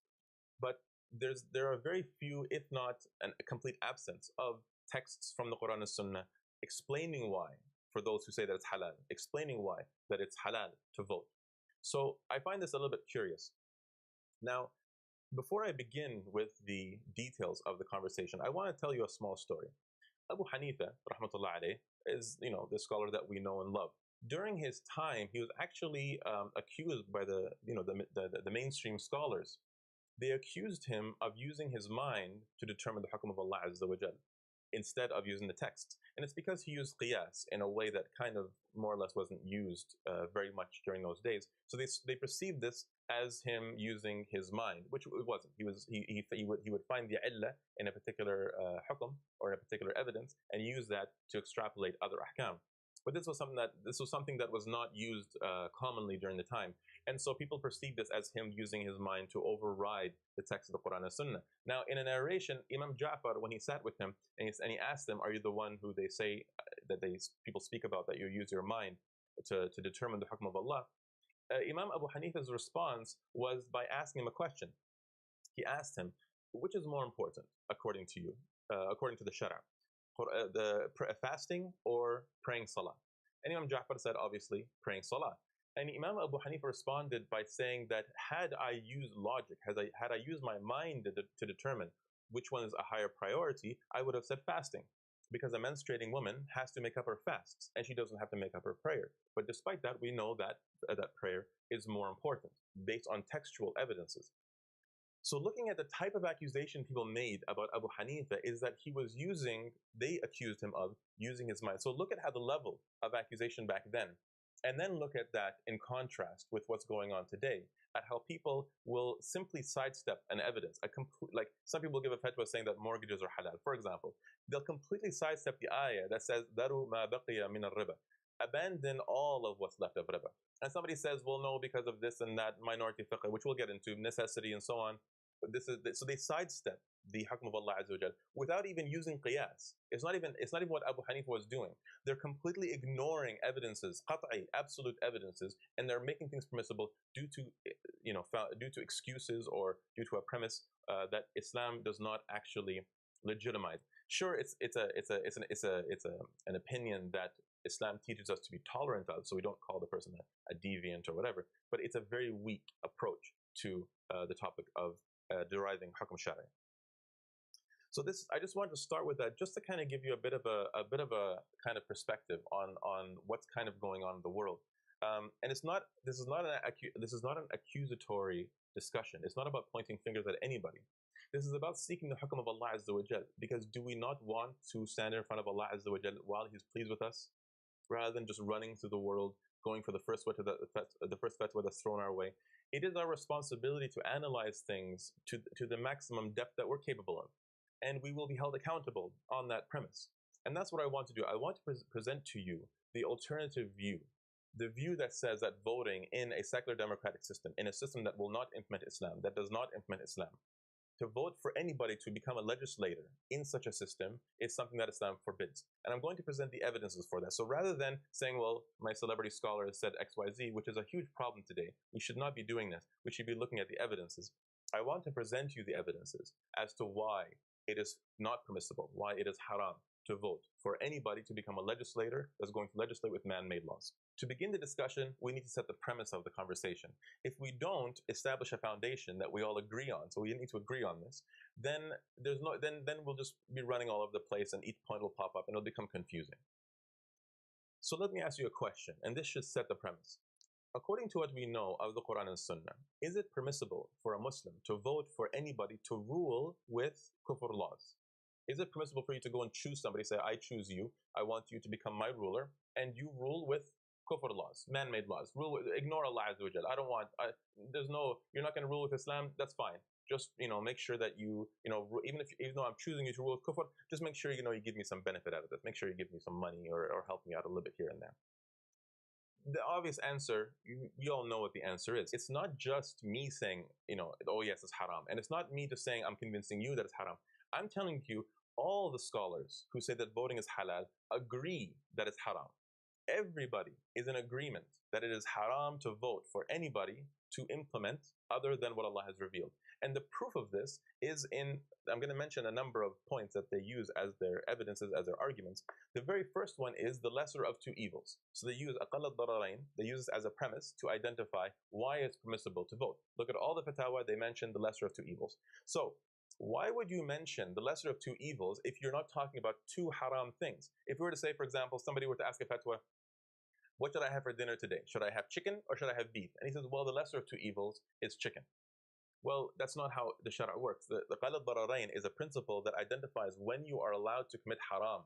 But there are very few, if not a complete absence of texts from the Quran and Sunnah explaining why, for those who say that it's halal, explaining why that it's halal to vote. So I find this a little bit curious. Now, before I begin with the details of the conversation, I want to tell you a small story. Abu Hanifa, rahmatullah alayh, is the scholar that we know and love. During his time, he was actually accused by the mainstream scholars. They accused him of using his mind to determine the hukm of Allah Azza wa Jal, instead of using the text. And it's because he used qiyas in a way that kind of more or less wasn't used very much during those days. So they perceived this as him using his mind, which it wasn't. He would find the illah in a particular hukm or in a particular evidence and use that to extrapolate other ahkam. But this was something that was not used commonly during the time, and so people perceived this as him using his mind to override the text of the Quran and Sunnah. Now, in a narration, Imam Ja'far, when he sat with him and he asked them, "Are you the one who they say that people speak about that you use your mind to determine the hukm of Allah?" Imam Abu Hanifa's response was by asking him a question. He asked him, "Which is more important, according to you, according to the Shara, fasting or praying Salah?" And Imam Ja'far said, obviously, praying Salah. And Imam Abu Hanifa responded by saying that had I used logic, had I used my mind to determine which one is a higher priority, I would have said fasting. Because a menstruating woman has to make up her fasts, and she doesn't have to make up her prayer. But despite that, we know that that prayer is more important, based on textual evidences. So looking at the type of accusation people made about Abu Hanifa is that they accused him of using his mind. So look at how the level of accusation back then, and then look at that in contrast with what's going on today, at how people will simply sidestep an evidence. Like some people give a fatwa saying that mortgages are halal, for example. They'll completely sidestep the ayah that says, "Daru ma baqiya min al-riba." Abandon all of what's left of riba. And somebody says, well, no, because of this and that, minority fiqh, which we'll get into, necessity and so on. So they sidestep the hukm of Allah Azza wa Jal without even using qiyas. It's not even what Abu Hanifa was doing. They're completely ignoring evidences, qat'i, absolute evidences, and they're making things permissible due to excuses or due to a premise that Islam does not actually legitimize. Sure, it's an opinion that Islam teaches us to be tolerant of, so we don't call the person a deviant or whatever. But it's a very weak approach to the topic of deriving hukm shari. So I just wanted to start with that, just to kind of give you a bit of a kind of perspective on what's kind of going on in the world. And this is not an accusatory discussion. It's not about pointing fingers at anybody. This is about seeking the hukm of Allah Azza wa Jal, because do we not want to stand in front of Allah Azza wa Jal while He's pleased with us, rather than just running through the world, going for the first fatwa that's thrown our way? It is our responsibility to analyze things to the maximum depth that we're capable of, and we will be held accountable on that premise. And that's what I want to do. I want to present to you the alternative view, the view that says that voting in a secular democratic system, in a system that will not implement Islam, that does not implement Islam, to vote for anybody to become a legislator in such a system is something that Islam forbids. And I'm going to present the evidences for that. So rather than saying, well, my celebrity scholar has said XYZ, which is a huge problem today, we should not be doing this. We should be looking at the evidences. I want to present you the evidences as to why it is not permissible, why it is haram to vote for anybody to become a legislator that's going to legislate with man-made laws. To begin the discussion, we need to set the premise of the conversation. If we don't establish a foundation that we all agree on, so we need to agree on this, then we'll just be running all over the place, and each point will pop up and it'll become confusing. So let me ask you a question, and this should set the premise. According to what we know of the Quran and Sunnah, is it permissible for a Muslim to vote for anybody to rule with kufr laws? Is it permissible for you to go and choose somebody, say, I choose you, I want you to become my ruler, and you rule with kufr laws, man-made laws, ignore Allah Azza wa Jal. You're not going to rule with Islam, that's fine. Just, make sure that even though I'm choosing you to rule with kufr, just make sure, you give me some benefit out of this. Make sure you give me some money or help me out a little bit here and there. The obvious answer, you all know what the answer is. It's not just me saying, oh yes, it's haram. And it's not me just saying I'm convincing you that it's haram. I'm telling you, all the scholars who say that voting is halal agree that it's haram. Everybody is in agreement that it is haram to vote for anybody to implement other than what Allah has revealed. And the proof of this is I'm going to mention a number of points that they use as their evidences, as their arguments. The very first one is the lesser of two evils. So they use aqall al-dararain, they use this as a premise to identify why it's permissible to vote. Look at all the fatwa, they mention the lesser of two evils. So why would you mention the lesser of two evils if you're not talking about two haram things? If we were to say, for example, somebody were to ask a fatwa, what should I have for dinner today? Should I have chicken or should I have beef? And he says, well, the lesser of two evils is chicken. Well, that's not how the Shara works. The Qal al-Dararain is a principle that identifies when you are allowed to commit haram,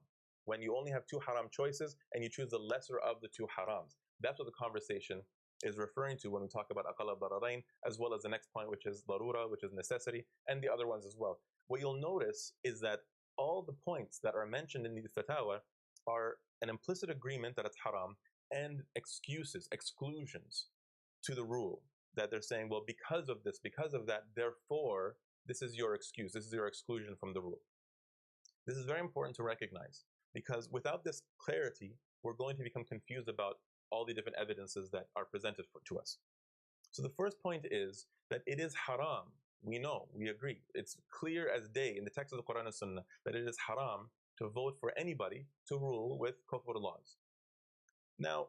when you only have two haram choices and you choose the lesser of the two harams. That's what the conversation is referring to when we talk about Aqal al-Dararain, as well as the next point, which is darura, which is necessity, and the other ones as well. What you'll notice is that all the points that are mentioned in these fatwa are an implicit agreement that it's haram and excuses, exclusions to the rule, that they're saying, well, because of this, because of that, therefore, this is your excuse, this is your exclusion from the rule. This is very important to recognize, because without this clarity, we're going to become confused about all the different evidences that are presented to us. So the first point is that it is haram. We know, we agree. It's clear as day in the text of the Quran and Sunnah that it is haram to vote for anybody to rule with kufr laws. Now,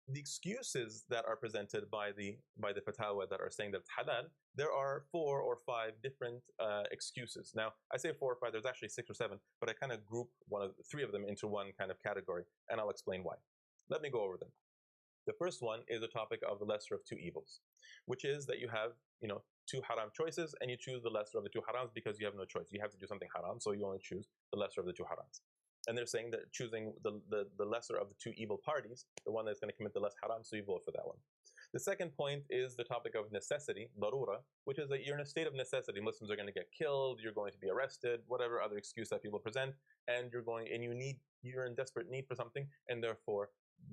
the excuses that are presented by the fatwa that are saying that it's halal, there are 4 or 5 different excuses. Now, I say 4 or 5, there's actually 6 or 7, but I kind of group 3 of them into one kind of category, and I'll explain why. Let me go over them. The first one is the topic of the lesser of 2 evils, which is that you have, 2 haram choices, and you choose the lesser of the 2 harams because you have no choice. You have to do something haram, so you only choose the lesser of the 2 harams. And they're saying that choosing the lesser of the 2 evil parties, the one that's going to commit the less haram, so you vote for that one. The second point is the topic of necessity, darura, which is that you're in a state of necessity. Muslims are going to get killed, you're going to be arrested, whatever other excuse that people present, and you're in desperate need for something, and therefore,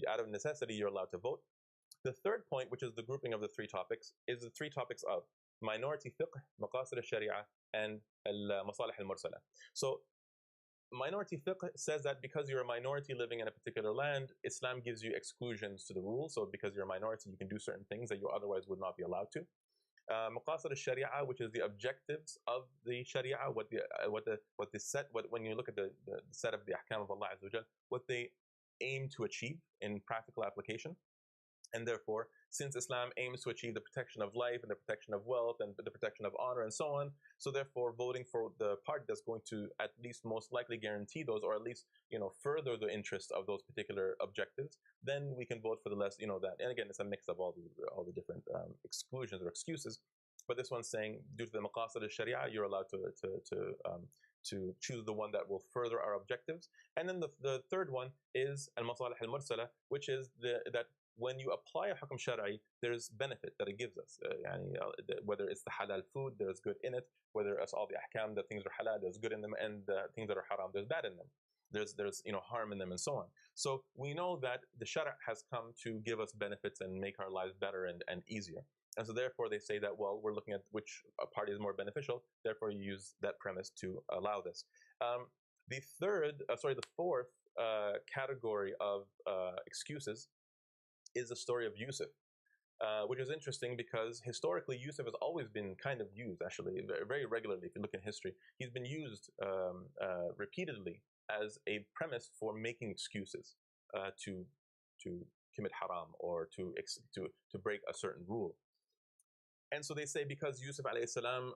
out of necessity, you're allowed to vote. The third point, which is the grouping of the 3 topics, is the 3 topics of minority fiqh, maqasid al-sharia, and al-masalih al-mursala. So, minority fiqh says that because you're a minority living in a particular land, Islam gives you exclusions to the rule. So because you're a minority, you can do certain things that you otherwise would not be allowed to. Maqasid al-sharia, which is the objectives of the sharia, when you look at the set of the ahkam of Allah Azza wa Jal, what they aim to achieve in practical application. And therefore, since Islam aims to achieve the protection of life and the protection of wealth and the protection of honor and so on, so therefore voting for the party that's going to at least most likely guarantee those, or at least further the interest of those particular objectives, then we can vote for the less, that. And again, it's a mix of all the different exclusions or excuses. But this one's saying, due to the maqasid al-sharia, you're allowed to choose the one that will further our objectives. And then the third one is al-masalih al-mursala, which is that when you apply a hukm shara'i, there's benefit that it gives us. Whether it's the halal food, there's good in it. Whether it's all the ahkam, that things are halal, there's good in them, and things that are haram, there's bad in them. There's harm in them and so on. So we know that the shara' has come to give us benefits and make our lives better and easier. And so therefore they say that, well, we're looking at which party is more beneficial, therefore you use that premise to allow this. The fourth category of excuses is the story of Yusuf, which is interesting because historically Yusuf has always been kind of used, actually, very regularly. If you look in history, he's been used repeatedly as a premise for making excuses to commit haram or to break a certain rule. And so they say because Yusuf alayhi salam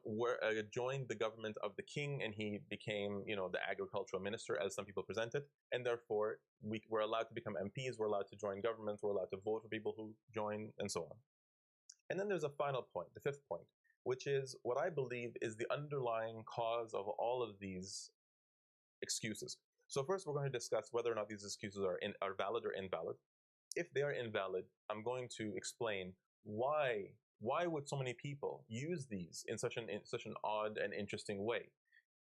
joined the government of the king and he became, the agricultural minister, as some people present it, and therefore we're allowed to become MPs, we're allowed to join governments, we're allowed to vote for people who join, and so on. And then there's a final point, the 5th point, which is what I believe is the underlying cause of all of these excuses. So first we're going to discuss whether or not these excuses are valid or invalid. If they are invalid, I'm going to explain why would so many people use these in such an odd and interesting way?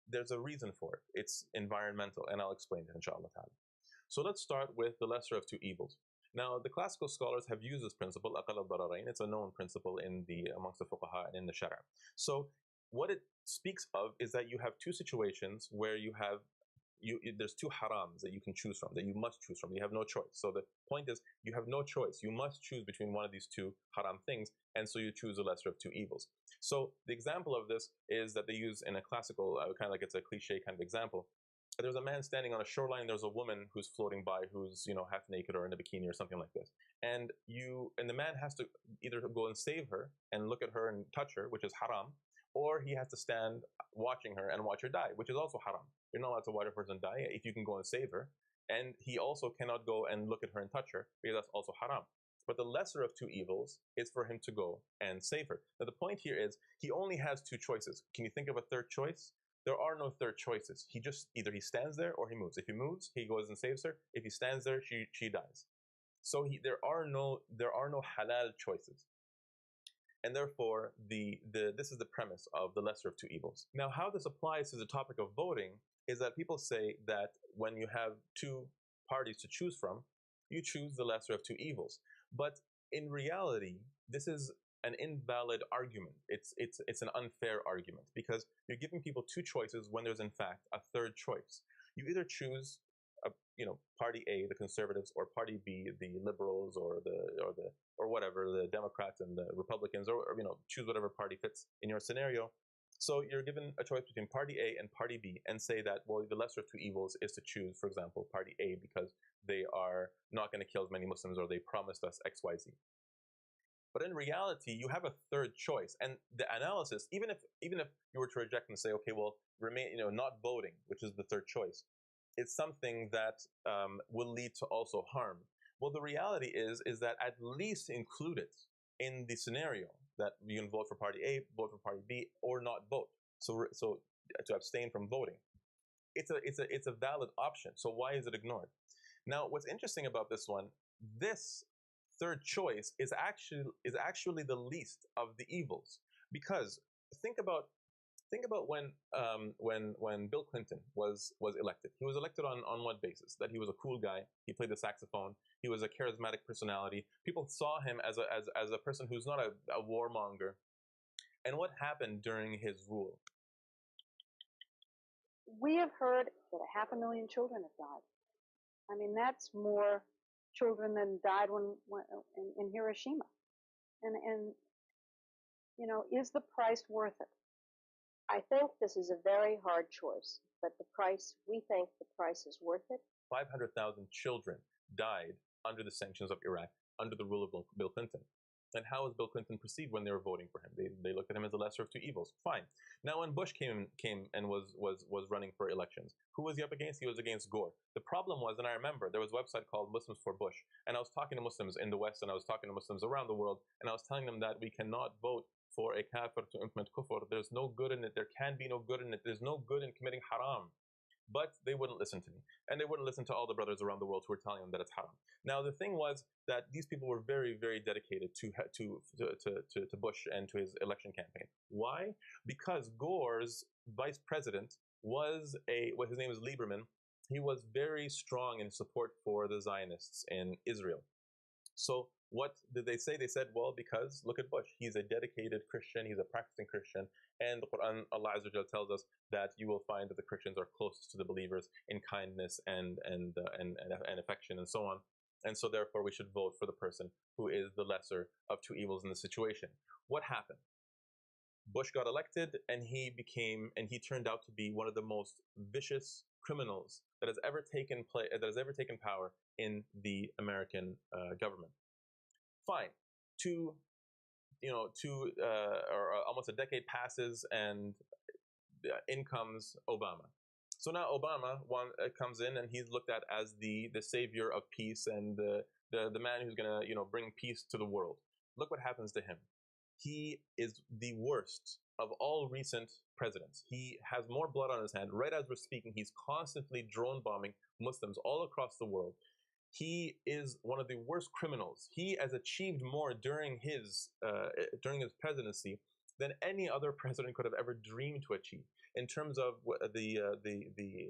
There's a reason for it. It's environmental, and I'll explain it, inshallah ta'ala. So let's start with the lesser of 2 evils. Now, the classical scholars have used this principle, aqal al-dararain. It's a known principle amongst the fuqaha and in the shara'. So what it speaks of is that you have 2 situations where there's 2 harams that you can choose from, that you must choose from. You have no choice. So the point is, you have no choice. You must choose between one of these 2 haram things, and so you choose the lesser of 2 evils. So the example of this is that they use in a classical, kind of like it's a cliche kind of example. There's a man standing on a shoreline, there's a woman who's floating by who's, half naked or in a bikini or something like this. And the man has to either go and save her and look at her and touch her, which is haram, or he has to stand watching her and watch her die, which is also haram. You're not allowed to watch a person die if you can go and save her. And he also cannot go and look at her and touch her, because that's also haram. But the lesser of 2 evils is for him to go and save her. Now the point here is, he only has 2 choices. Can you think of a third choice? There are no third choices. Either he stands there or he moves. If he moves, he goes and saves her. If he stands there, she dies. So there are no halal choices. And therefore, this is the premise of the lesser of 2 evils. Now, how this applies to the topic of voting is that people say that when you have 2 parties to choose from, you choose the lesser of two evils. But in reality, this is an invalid argument. It's an unfair argument, because you're giving people two choices when there's in fact a third choice. You either choose party A, the conservatives, or party B, the liberals, or whatever, the Democrats and the Republicans, or choose whatever party fits in your scenario. So you're given a choice between party A and party B, and say that, well, the lesser of two evils is to choose, for example, party A because they are not going to kill as many Muslims, or they promised us XYZ. But in reality, you have a third choice, and the analysis, even if you were to reject and say, okay, well, not voting, which is the third choice, it's something that will lead to also harm. Well, the reality is that at least include it in the scenario that you can vote for party A, vote for party B, or not vote. So to abstain from voting, it's a valid option. So why is it ignored? Now, what's interesting about this one, this third choice is actually the least of the evils, because think about when Bill Clinton was elected. He was elected on what basis? That he was a cool guy. He played the saxophone. He was a charismatic personality. People saw him as a person who's not a warmonger. And what happened during his rule? We have heard that 500,000 children have died. I mean, that's more children than died in Hiroshima. And is the price worth it? I think this is a very hard choice, but we think the price is worth it. 500,000 children died under the sanctions of Iraq, under the rule of Bill Clinton. And how was Bill Clinton perceived when they were voting for him? They looked at him as the lesser of two evils. Fine. Now, when Bush came and was running for elections, who was he up against? He was against Gore. The problem was, and I remember, there was a website called Muslims for Bush, and I was talking to Muslims in the West, and I was talking to Muslims around the world, and I was telling them that we cannot vote for a kafir to implement kufr. There's no good in it. There can be no good in it. There's no good in committing haram. But they wouldn't listen to me, and they wouldn't listen to all the brothers around the world who were telling them that it's haram. Now, the thing was that these people were very, very dedicated to Bush and to his election campaign. Why? Because Gore's vice president was his name is Lieberman. He was very strong in support for the Zionists in Israel. So what did they say? They said, well, because look at Bush. He's a dedicated Christian. He's a practicing Christian. And the Quran, Allah Azza wa Jalla tells us that you will find that the Christians are closest to the believers in kindness and affection and so on. And so therefore we should vote for the person who is the lesser of two evils in the situation. What happened? Bush got elected, and he turned out to be one of the most vicious criminals that has ever taken power in the American government. Fine. Almost a decade passes, and in comes Obama. So now Obama comes in, and he's looked at as the savior of peace and the man who's gonna bring peace to the world. Look what happens to him. He is the worst of all recent presidents. He has more blood on his hand. Right as we're speaking, he's constantly drone bombing Muslims all across the world. He is one of the worst criminals. He has achieved more during his presidency than any other president could have ever dreamed to achieve. In terms of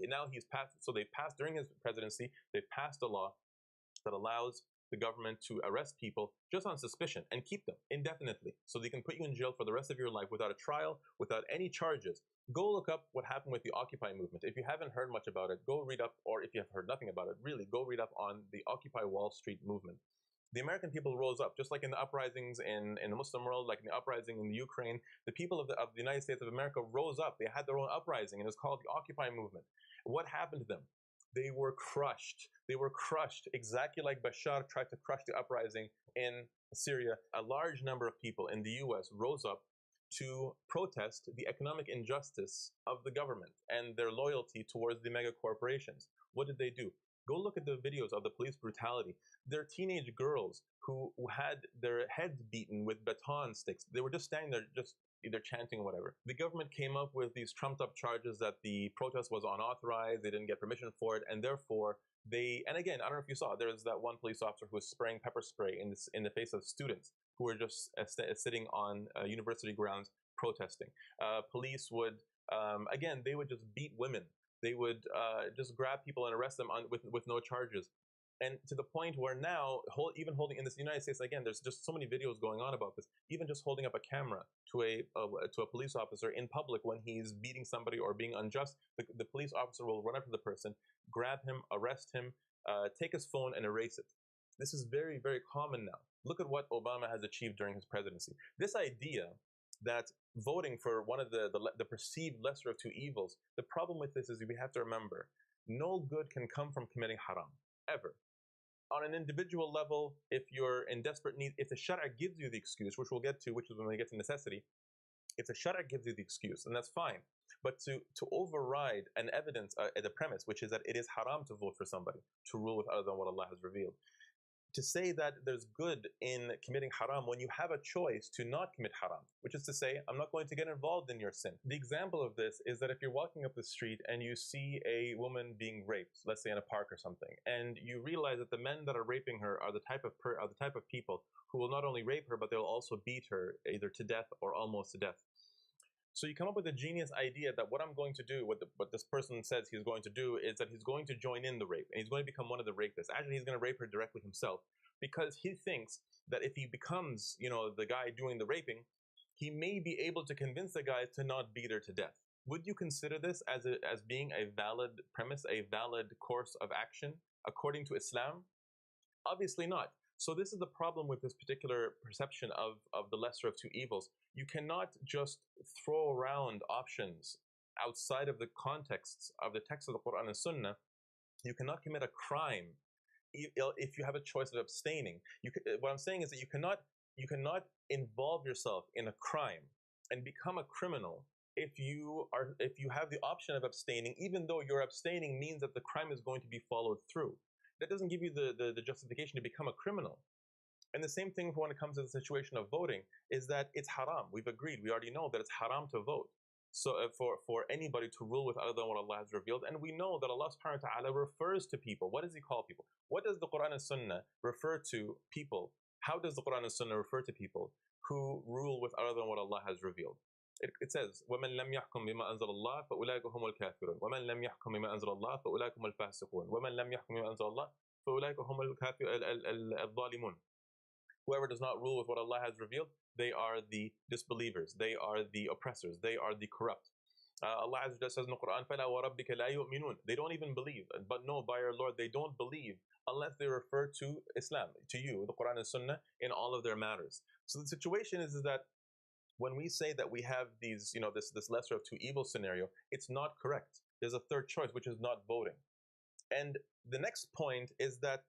now he's passed. So they passed during his presidency. They passed a law that allows the government to arrest people just on suspicion and keep them indefinitely. So they can put you in jail for the rest of your life without a trial, without any charges. Go look up what happened with the Occupy movement. If you haven't heard much about it, go read up, or if you have heard nothing about it, really go read up on the Occupy Wall Street movement. The American people rose up, just like in the uprisings in the Muslim world, like in the uprising in the Ukraine. The people of the United States of America rose up. They had their own uprising, and it was called the Occupy movement. What happened to them? They were crushed. They were crushed exactly like Bashar tried to crush the uprising in Syria. A large number of people in the US rose up to protest the economic injustice of the government and their loyalty towards the mega corporations. What did they do? Go look at the videos of the police brutality. They're teenage girls who had their heads beaten with baton sticks. They were just standing there, just either chanting or whatever. The government came up with these trumped up charges that the protest was unauthorized, they didn't get permission for it, and therefore and again, I don't know if you saw, there was that one police officer who was spraying pepper spray in the face of students who were just sitting on university grounds protesting. Police would, again, they would just beat women They would just grab people and arrest them with no charges. And to the point where now, even holding in the United States, again, there's just so many videos going on about this. Even just holding up a camera to a police officer in public when he's beating somebody or being unjust, the police officer will run up to the person, grab him, arrest him, take his phone and erase it. This is very, very common now. Look at what Obama has achieved during his presidency. This idea that voting for one of the perceived lesser of two evils, the problem with this is we have to remember, no good can come from committing haram, ever. On an individual level, if you're in desperate need, if the Shara gives you the excuse, which we'll get to, which is when we get to necessity, if the Shara gives you the excuse, then that's fine. But to override an evidence, the premise, which is that it is haram to vote for somebody, to rule with other than what Allah has revealed, to say that there's good in committing haram when you have a choice to not commit haram, which is to say, I'm not going to get involved in your sin. The example of this is that if you're walking up the street and you see a woman being raped, let's say in a park or something, and you realize that the men that are raping her are the type of people who will not only rape her, but they'll also beat her either to death or almost to death. So you come up with a genius idea that what I'm going to do, what this person says he's going to do, is that he's going to join in the rape, and he's going to become one of the rapists. Actually, he's going to rape her directly himself, because he thinks that if he becomes, the guy doing the raping, he may be able to convince the guy to not beat her to death. Would you consider this as being a valid premise, a valid course of action according to Islam? Obviously not. So this is the problem with this particular perception of the lesser of two evils. You cannot just throw around options outside of the contexts of the text of the Quran and Sunnah. You cannot commit a crime if you have a choice of abstaining. What I'm saying is that you cannot involve yourself in a crime and become a criminal if you have the option of abstaining, even though your abstaining means that the crime is going to be followed through. That doesn't give you the justification to become a criminal. And the same thing when it comes to the situation of voting is that it's haram. We've agreed. We already know that it's haram to vote. So for anybody to rule with other than what Allah has revealed. And we know that Allah subhanahu wa ta'ala refers to people. What does He call people? What does the Quran and Sunnah refer to people? How does the Quran and Sunnah refer to people who rule with other than what Allah has revealed? It says, وَمَنْ لَمْ يَحْكُمْ بِمَا أَنزَلَ اللَّهُ فَأُولَٰئِكَ هُمُ الْكَافِرُونَ وَمَنْ لَمْ يَحْكُمْ بِمَا أَنزَلَ اللَّهُ فَأُولَٰئِكَ هُمُ الْفَاسِقُونَ وَمَنْ لَمْ يَحْكُمْ بِمَا أَنزَلَ اللَّهُ فَأُولَٰئِكَ هُمُ الظَّالِمُونَ. Whoever does not rule with what Allah has revealed, they are the disbelievers, they are the oppressors, they are the corrupt. Allah Azza wa Jalla says in the Quran, فَلَا وَرَبِّكَ لَا يُؤْمِنُونَ. They don't even believe. But no, by our Lord, they don't believe unless they refer to Islam, to you, the Quran and Sunnah, in all of their matters. So the situation is that when we say that we have these, this lesser of two evils scenario, it's not correct. There's a third choice, which is not voting. And the next point is that,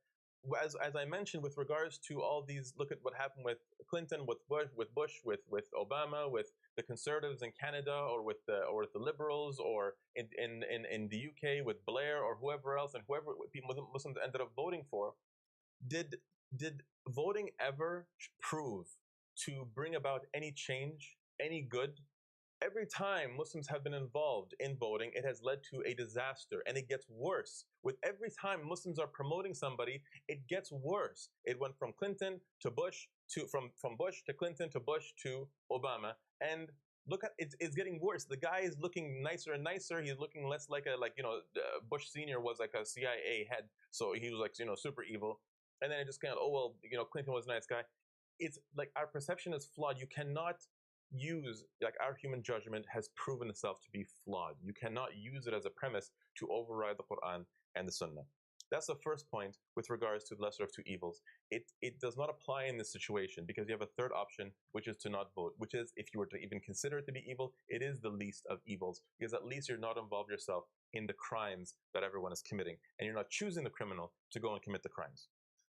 as I mentioned, with regards to all these, look at what happened with Clinton, with Bush, with Obama, with the conservatives in Canada, or with the liberals, or in the UK with Blair, or whoever else, and whoever Muslims ended up voting for. Did voting ever prove to bring about any change, any good? Every time Muslims have been involved in voting, it has led to a disaster, and it gets worse. With every time Muslims are promoting somebody, it gets worse. It went from Clinton to Bush, from Bush to Clinton to Bush to Obama, and look at it's getting worse. The guy is looking nicer and nicer. He's looking less like Bush Senior was like a CIA head, so he was like super evil. And then it just kind of, Clinton was a nice guy. It's like our perception is flawed. You cannot use, our human judgment has proven itself to be flawed. You cannot use it as a premise to override the Quran and the Sunnah. That's the first point with regards to the lesser of two evils. It does not apply in this situation because you have a third option, which is to not vote, which is, if you were to even consider it to be evil, it is the least of evils, because at least you're not involved yourself in the crimes that everyone is committing, and you're not choosing the criminal to go and commit the crimes.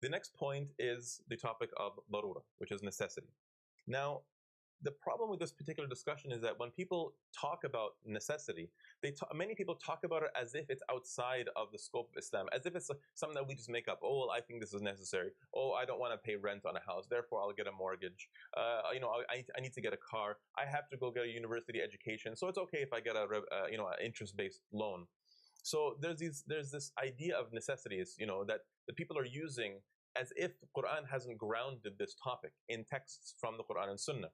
The next point is the topic of darura, which is necessity. Now, the problem with this particular discussion is that when people talk about necessity, many people talk about it as if it's outside of the scope of Islam, as if it's something that we just make up. Oh, well, I think this is necessary. Oh, I don't want to pay rent on a house, therefore I'll get a mortgage. I need to get a car. I have to go get a university education, so it's okay if I get an interest-based loan. So there's this idea of necessities, that the people are using as if the Quran hasn't grounded this topic in texts from the Quran and Sunnah.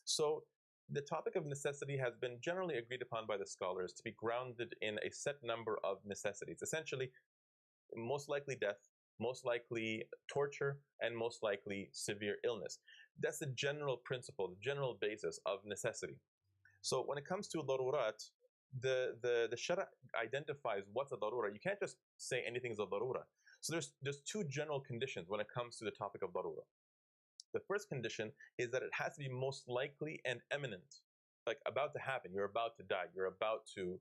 So the topic of necessity has been generally agreed upon by the scholars to be grounded in a set number of necessities. Essentially, most likely death, most likely torture, and most likely severe illness. That's the general principle, the general basis of necessity. So when it comes to darurat, the Shara identifies what's a darura. You can't just say anything is a darura. So there's two general conditions when it comes to the topic of darura. The first condition is that it has to be most likely and imminent, like about to happen. You're about to die. You're about to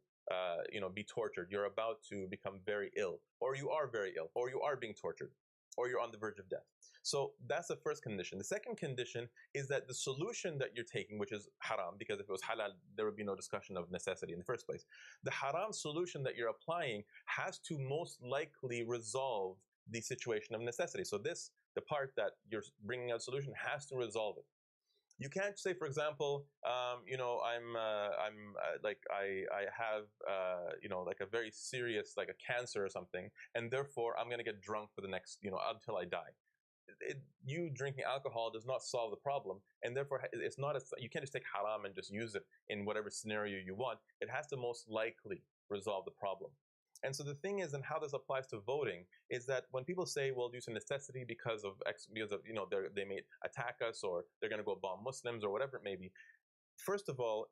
be tortured. You're about to become very ill, or you are very ill, or you are being tortured, or you're on the verge of death. So that's the first condition. The second condition is that the solution that you're taking, which is haram, because if it was halal, there would be no discussion of necessity in the first place. The haram solution that you're applying has to most likely resolve the situation of necessity. So the part that you're bringing out solution has to resolve it. You can't say, for example, I have like a very serious, like a cancer or something, and therefore I'm going to get drunk for the next, until I die. You drinking alcohol does not solve the problem, and therefore it's not. You can't just take haram and just use it in whatever scenario you want. It has to most likely resolve the problem. And so the thing is, and how this applies to voting, is that when people say, well, due to necessity because of they may attack us, or they're going to go bomb Muslims, or whatever it may be. First of all,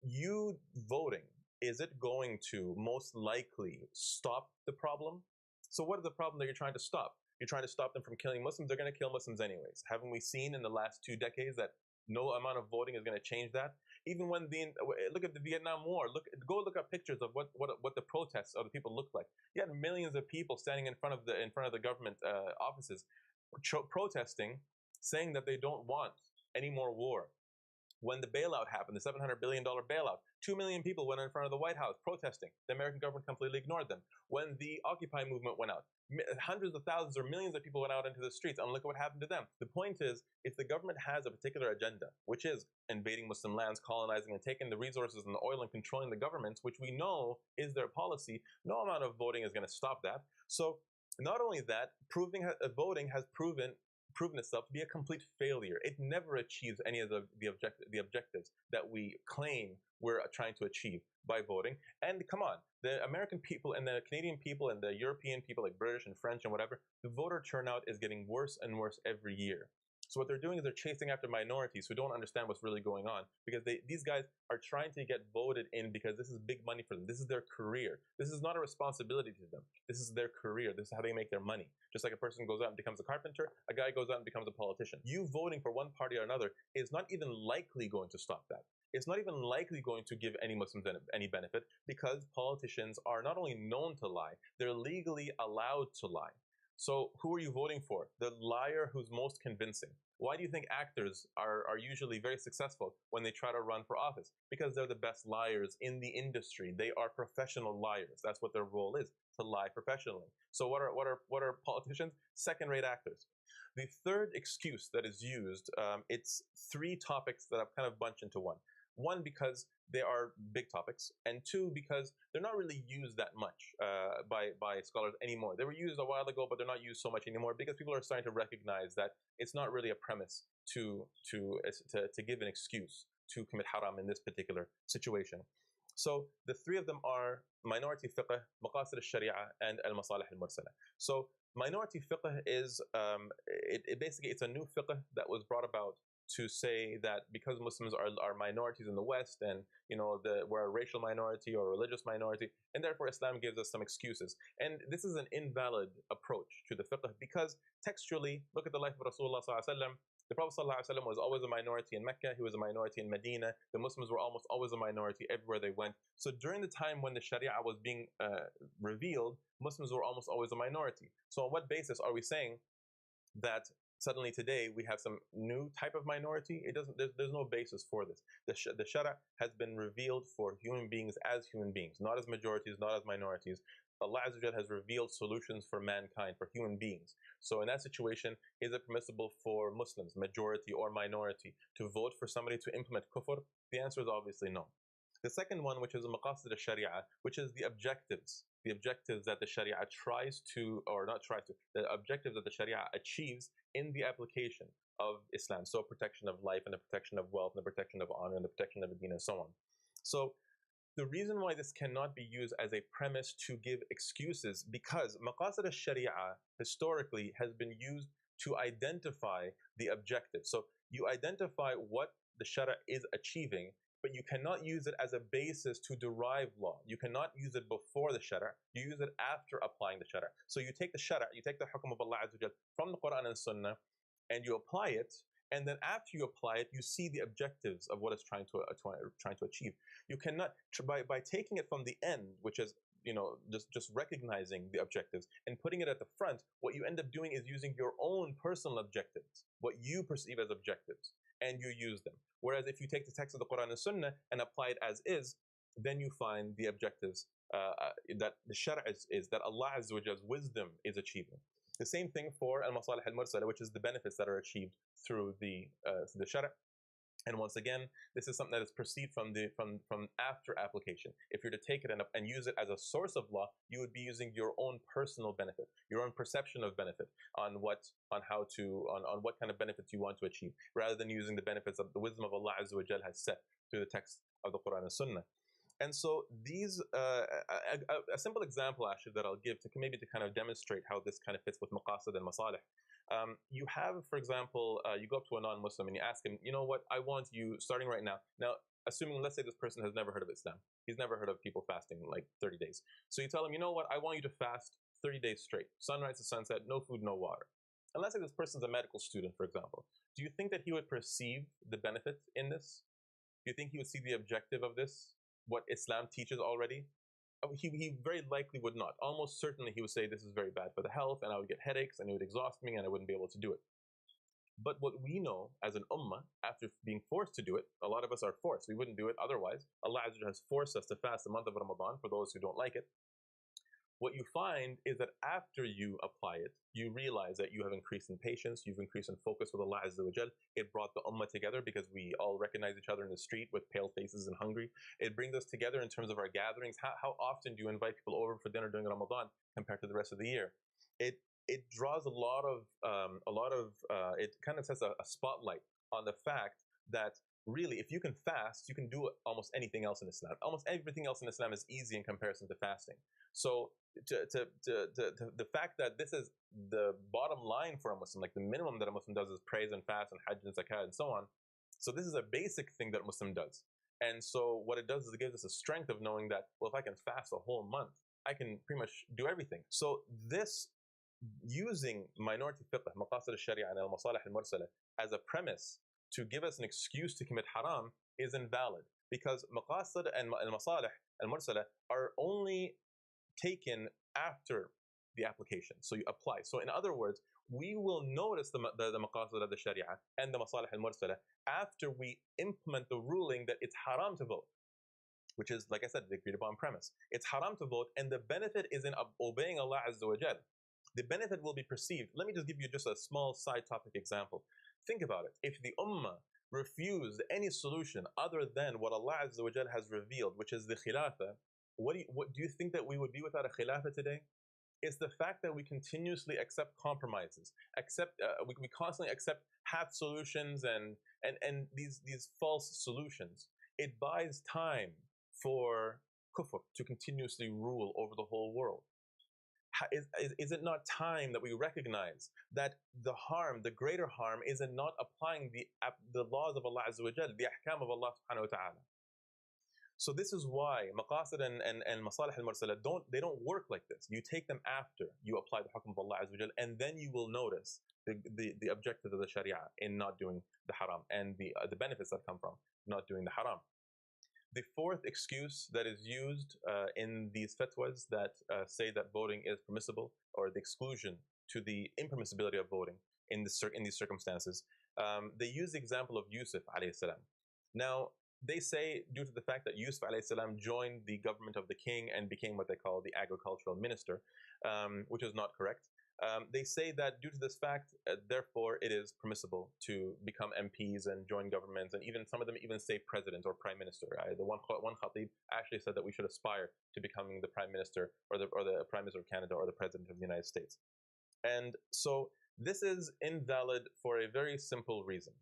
you voting, is it going to most likely stop the problem? So what is the problem that you're trying to stop? You're trying to stop them from killing Muslims. They're going to kill Muslims anyways. Haven't we seen in the last 2 decades that no amount of voting is going to change that? Even when look at the Vietnam War, go look up pictures of what the protests of the people looked like. You had millions of people standing in front of the government offices, protesting, saying that they don't want any more war. When the bailout happened, the $700 billion bailout, 2 million people went in front of the White House protesting. The American government completely ignored them. When the Occupy movement went out, hundreds of thousands or millions of people went out into the streets, and look at what happened to them. The point is, if the government has a particular agenda, which is invading Muslim lands, colonizing, and taking the resources and the oil and controlling the governments, which we know is their policy, no amount of voting is going to stop that. So not only that, voting has proven itself to be a complete failure. It never achieves any of the objectives that we claim we're trying to achieve by voting. And come on, the American people and the Canadian people and the European people, like British and French and whatever, the voter turnout is getting worse and worse every year. So what they're doing is they're chasing after minorities who don't understand what's really going on, because these guys are trying to get voted in because this is big money for them. This is their career. This is not a responsibility to them. This is their career. This is how they make their money. Just like a person goes out and becomes a carpenter, a guy goes out and becomes a politician. You voting for one party or another is not even likely going to stop that. It's not even likely going to give any Muslims any benefit, because politicians are not only known to lie, they're legally allowed to lie. So who are you voting for? The liar who's most convincing. Why do you think actors are usually very successful when they try to run for office? Because they're the best liars in the industry. They are professional liars. That's what their role is, to lie professionally. So what are politicians? Second-rate actors. The third excuse that is used, it's 3 topics that I've kind of bunched into one. One, because they are big topics, and 2, because they're not really used that much by scholars anymore. They were used a while ago, but they're not used so much anymore, because people are starting to recognize that it's not really a premise to give an excuse to commit haram in this particular situation. So the 3 of them are minority fiqh, maqasid al-sharia, and al-masalih al-mursala. So minority fiqh is basically it's a new fiqh that was brought about to say that because Muslims are minorities in the West, and we're a racial minority or a religious minority, and therefore Islam gives us some excuses. And this is an invalid approach to the fiqh, because textually, look at the life of Rasulullah sallallahu alaihi wasallam. The Prophet sallallahu alaihi wasallam was always a minority in Mecca. He was a minority in Medina. The Muslims were almost always a minority everywhere they went. So during the time when the Sharia was being revealed, Muslims were almost always a minority. So on what basis are we saying that suddenly today we have some new type of minority? There's no basis for this. The Sharia has been revealed for human beings as human beings, not as majorities, not as minorities. Allah Azza wa Jalla has revealed solutions for mankind, for human beings. So in that situation, is it permissible for Muslims, majority or minority, to vote for somebody to implement kufr? The answer is obviously no. The second one, which is maqasid al-sharia, which is the objectives that the Sharia tries to, or not tries to, the objectives that the Sharia achieves in the application of Islam. So protection of life and the protection of wealth and the protection of honor and the protection of the deen and so on. So the reason why this cannot be used as a premise to give excuses, because maqasid al-sharia historically has been used to identify the objective. So you identify what the sharia is achieving, but you cannot use it as a basis to derive law. You cannot use it before the sharia. You use it after applying the sharia. So you take the sharia, you take the hukm of Allah Azza wa Jal from the Quran and Sunnah, and you apply it. And then after you apply it, you see the objectives of what it's trying to achieve. You cannot, by taking it from the end, which is, you know, just recognizing the objectives and putting it at the front, what you end up doing is using your own personal objectives, what you perceive as objectives, and you use them. Whereas if you take the text of the Quran and Sunnah and apply it as is, then you find the objectives that the Shara is that Allah Azza wa Jall's wisdom is achieving. The same thing for al-masalih al-mursala, which is the benefits that are achieved through the Shara. And once again, this is something that is perceived from after application. If you're to take it and use it as a source of law, you would be using your own personal benefit, your own perception of benefit on what kind of benefits you want to achieve, rather than using the benefits of the wisdom of Allah Azza wa Jal has set through the text of the Quran and Sunnah. And so these, a simple example actually that I'll give to kind of demonstrate how this kind of fits with maqasid and masalih. You have, for example, you go up to a non-Muslim and you ask him, you know what, I want you, starting right now, assuming, let's say this person has never heard of Islam. He's never heard of people fasting like 30 days. So you tell him, you know what, I want you to fast 30 days straight, sunrise to sunset, no food, no water. And let's say this person's a medical student, for example. Do you think that he would perceive the benefit in this? Do you think he would see the objective of this? What Islam teaches already? He very likely would not. Almost certainly he would say this is very bad for the health and I would get headaches and it would exhaust me and I wouldn't be able to do it. But what we know as an ummah, after being forced to do it, a lot of us are forced. We wouldn't do it otherwise. Allah Azza wa Jalla has forced us to fast the month of Ramadan for those who don't like it. What you find is that after you apply it, you realize that you have increased in patience, you've increased in focus with Allah Azza wa Jal. It brought the ummah together because we all recognize each other in the street with pale faces and hungry. It brings us together in terms of our gatherings. How often do you invite people over for dinner during Ramadan compared to the rest of the year? It draws it kind of sets a spotlight on the fact that really, if you can fast, you can do almost anything else in Islam. Almost everything else in Islam is easy in comparison to fasting. So the fact that this is the bottom line for a Muslim, like the minimum that a Muslim does is praise and fast and hajj and zakat and so on. So this is a basic thing that a Muslim does. And so what it does is it gives us a strength of knowing that, well, if I can fast a whole month, I can pretty much do everything. So this, using minority fiqh, maqasid al-sharia and al-masalih al-mursala as a premise to give us an excuse to commit haram is invalid, because maqasid and al-masalih al-mursala are only taken after the application. So you apply. So in other words, we will notice the maqasid of the sharia and the masalih al-mursala after we implement the ruling that it's haram to vote, which is, like I said, the agreed upon premise. It's haram to vote, and the benefit is in obeying Allah Azza wa Jal. The benefit will be perceived. Let me just give you just a small side topic example. Think about it. If the ummah refused any solution other than what Allah Azza wa Jal has revealed, which is the khilafah, what do you think that we would be without a khilafah today? It's the fact that we continuously accept compromises, we constantly accept half solutions and these false solutions. It buys time for kufr to continuously rule over the whole world. Is it not time that we recognize that the harm, the greater harm, is in not applying the laws of Allah Azza wa Jal, the ahkam of Allah subhanahu wa ta'ala? So this is why maqasid and masalih al-mursala don't work like this. You take them after you apply the hukm of Allah Azza wa Jal, and then you will notice the objective of the sharia in not doing the haram and the benefits that come from not doing the haram. The fourth excuse that is used in these fatwas that say that voting is permissible, or the exclusion to the impermissibility of voting in these circumstances, they use the example of Yusuf alayhi salam. Now, they say due to the fact that Yusuf alayhi salam joined the government of the king and became what they call the agricultural minister, which is not correct. They say that due to this fact, therefore, it is permissible to become MPs and join governments, and even some of them even say president or prime minister. The one khatib actually said that we should aspire to becoming the prime minister or the prime minister of Canada or the president of the United States. And so This is invalid for a very simple reason.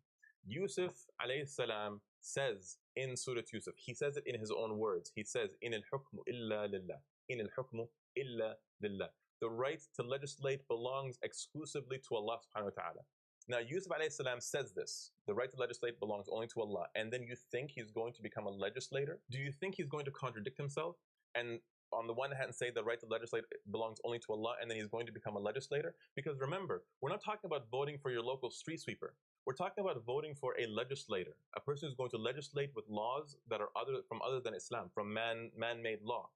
Yusuf alayhi salam says in Surah Yusuf, he says it in his own words. He says, "In al-hukmu illa lillah. In al-hukmu illa lillah." The right to legislate belongs exclusively to Allah subhanahu wa ta'ala. Now, Yusuf alayhi salam says this, the right to legislate belongs only to Allah, and then you think he's going to become a legislator? Do you think he's going to contradict himself and on the one hand say the right to legislate belongs only to Allah, and then he's going to become a legislator? Because remember, we're not talking about voting for your local street sweeper. We're talking about voting for a legislator, a person who's going to legislate with laws that are other than Islam, from man-made law.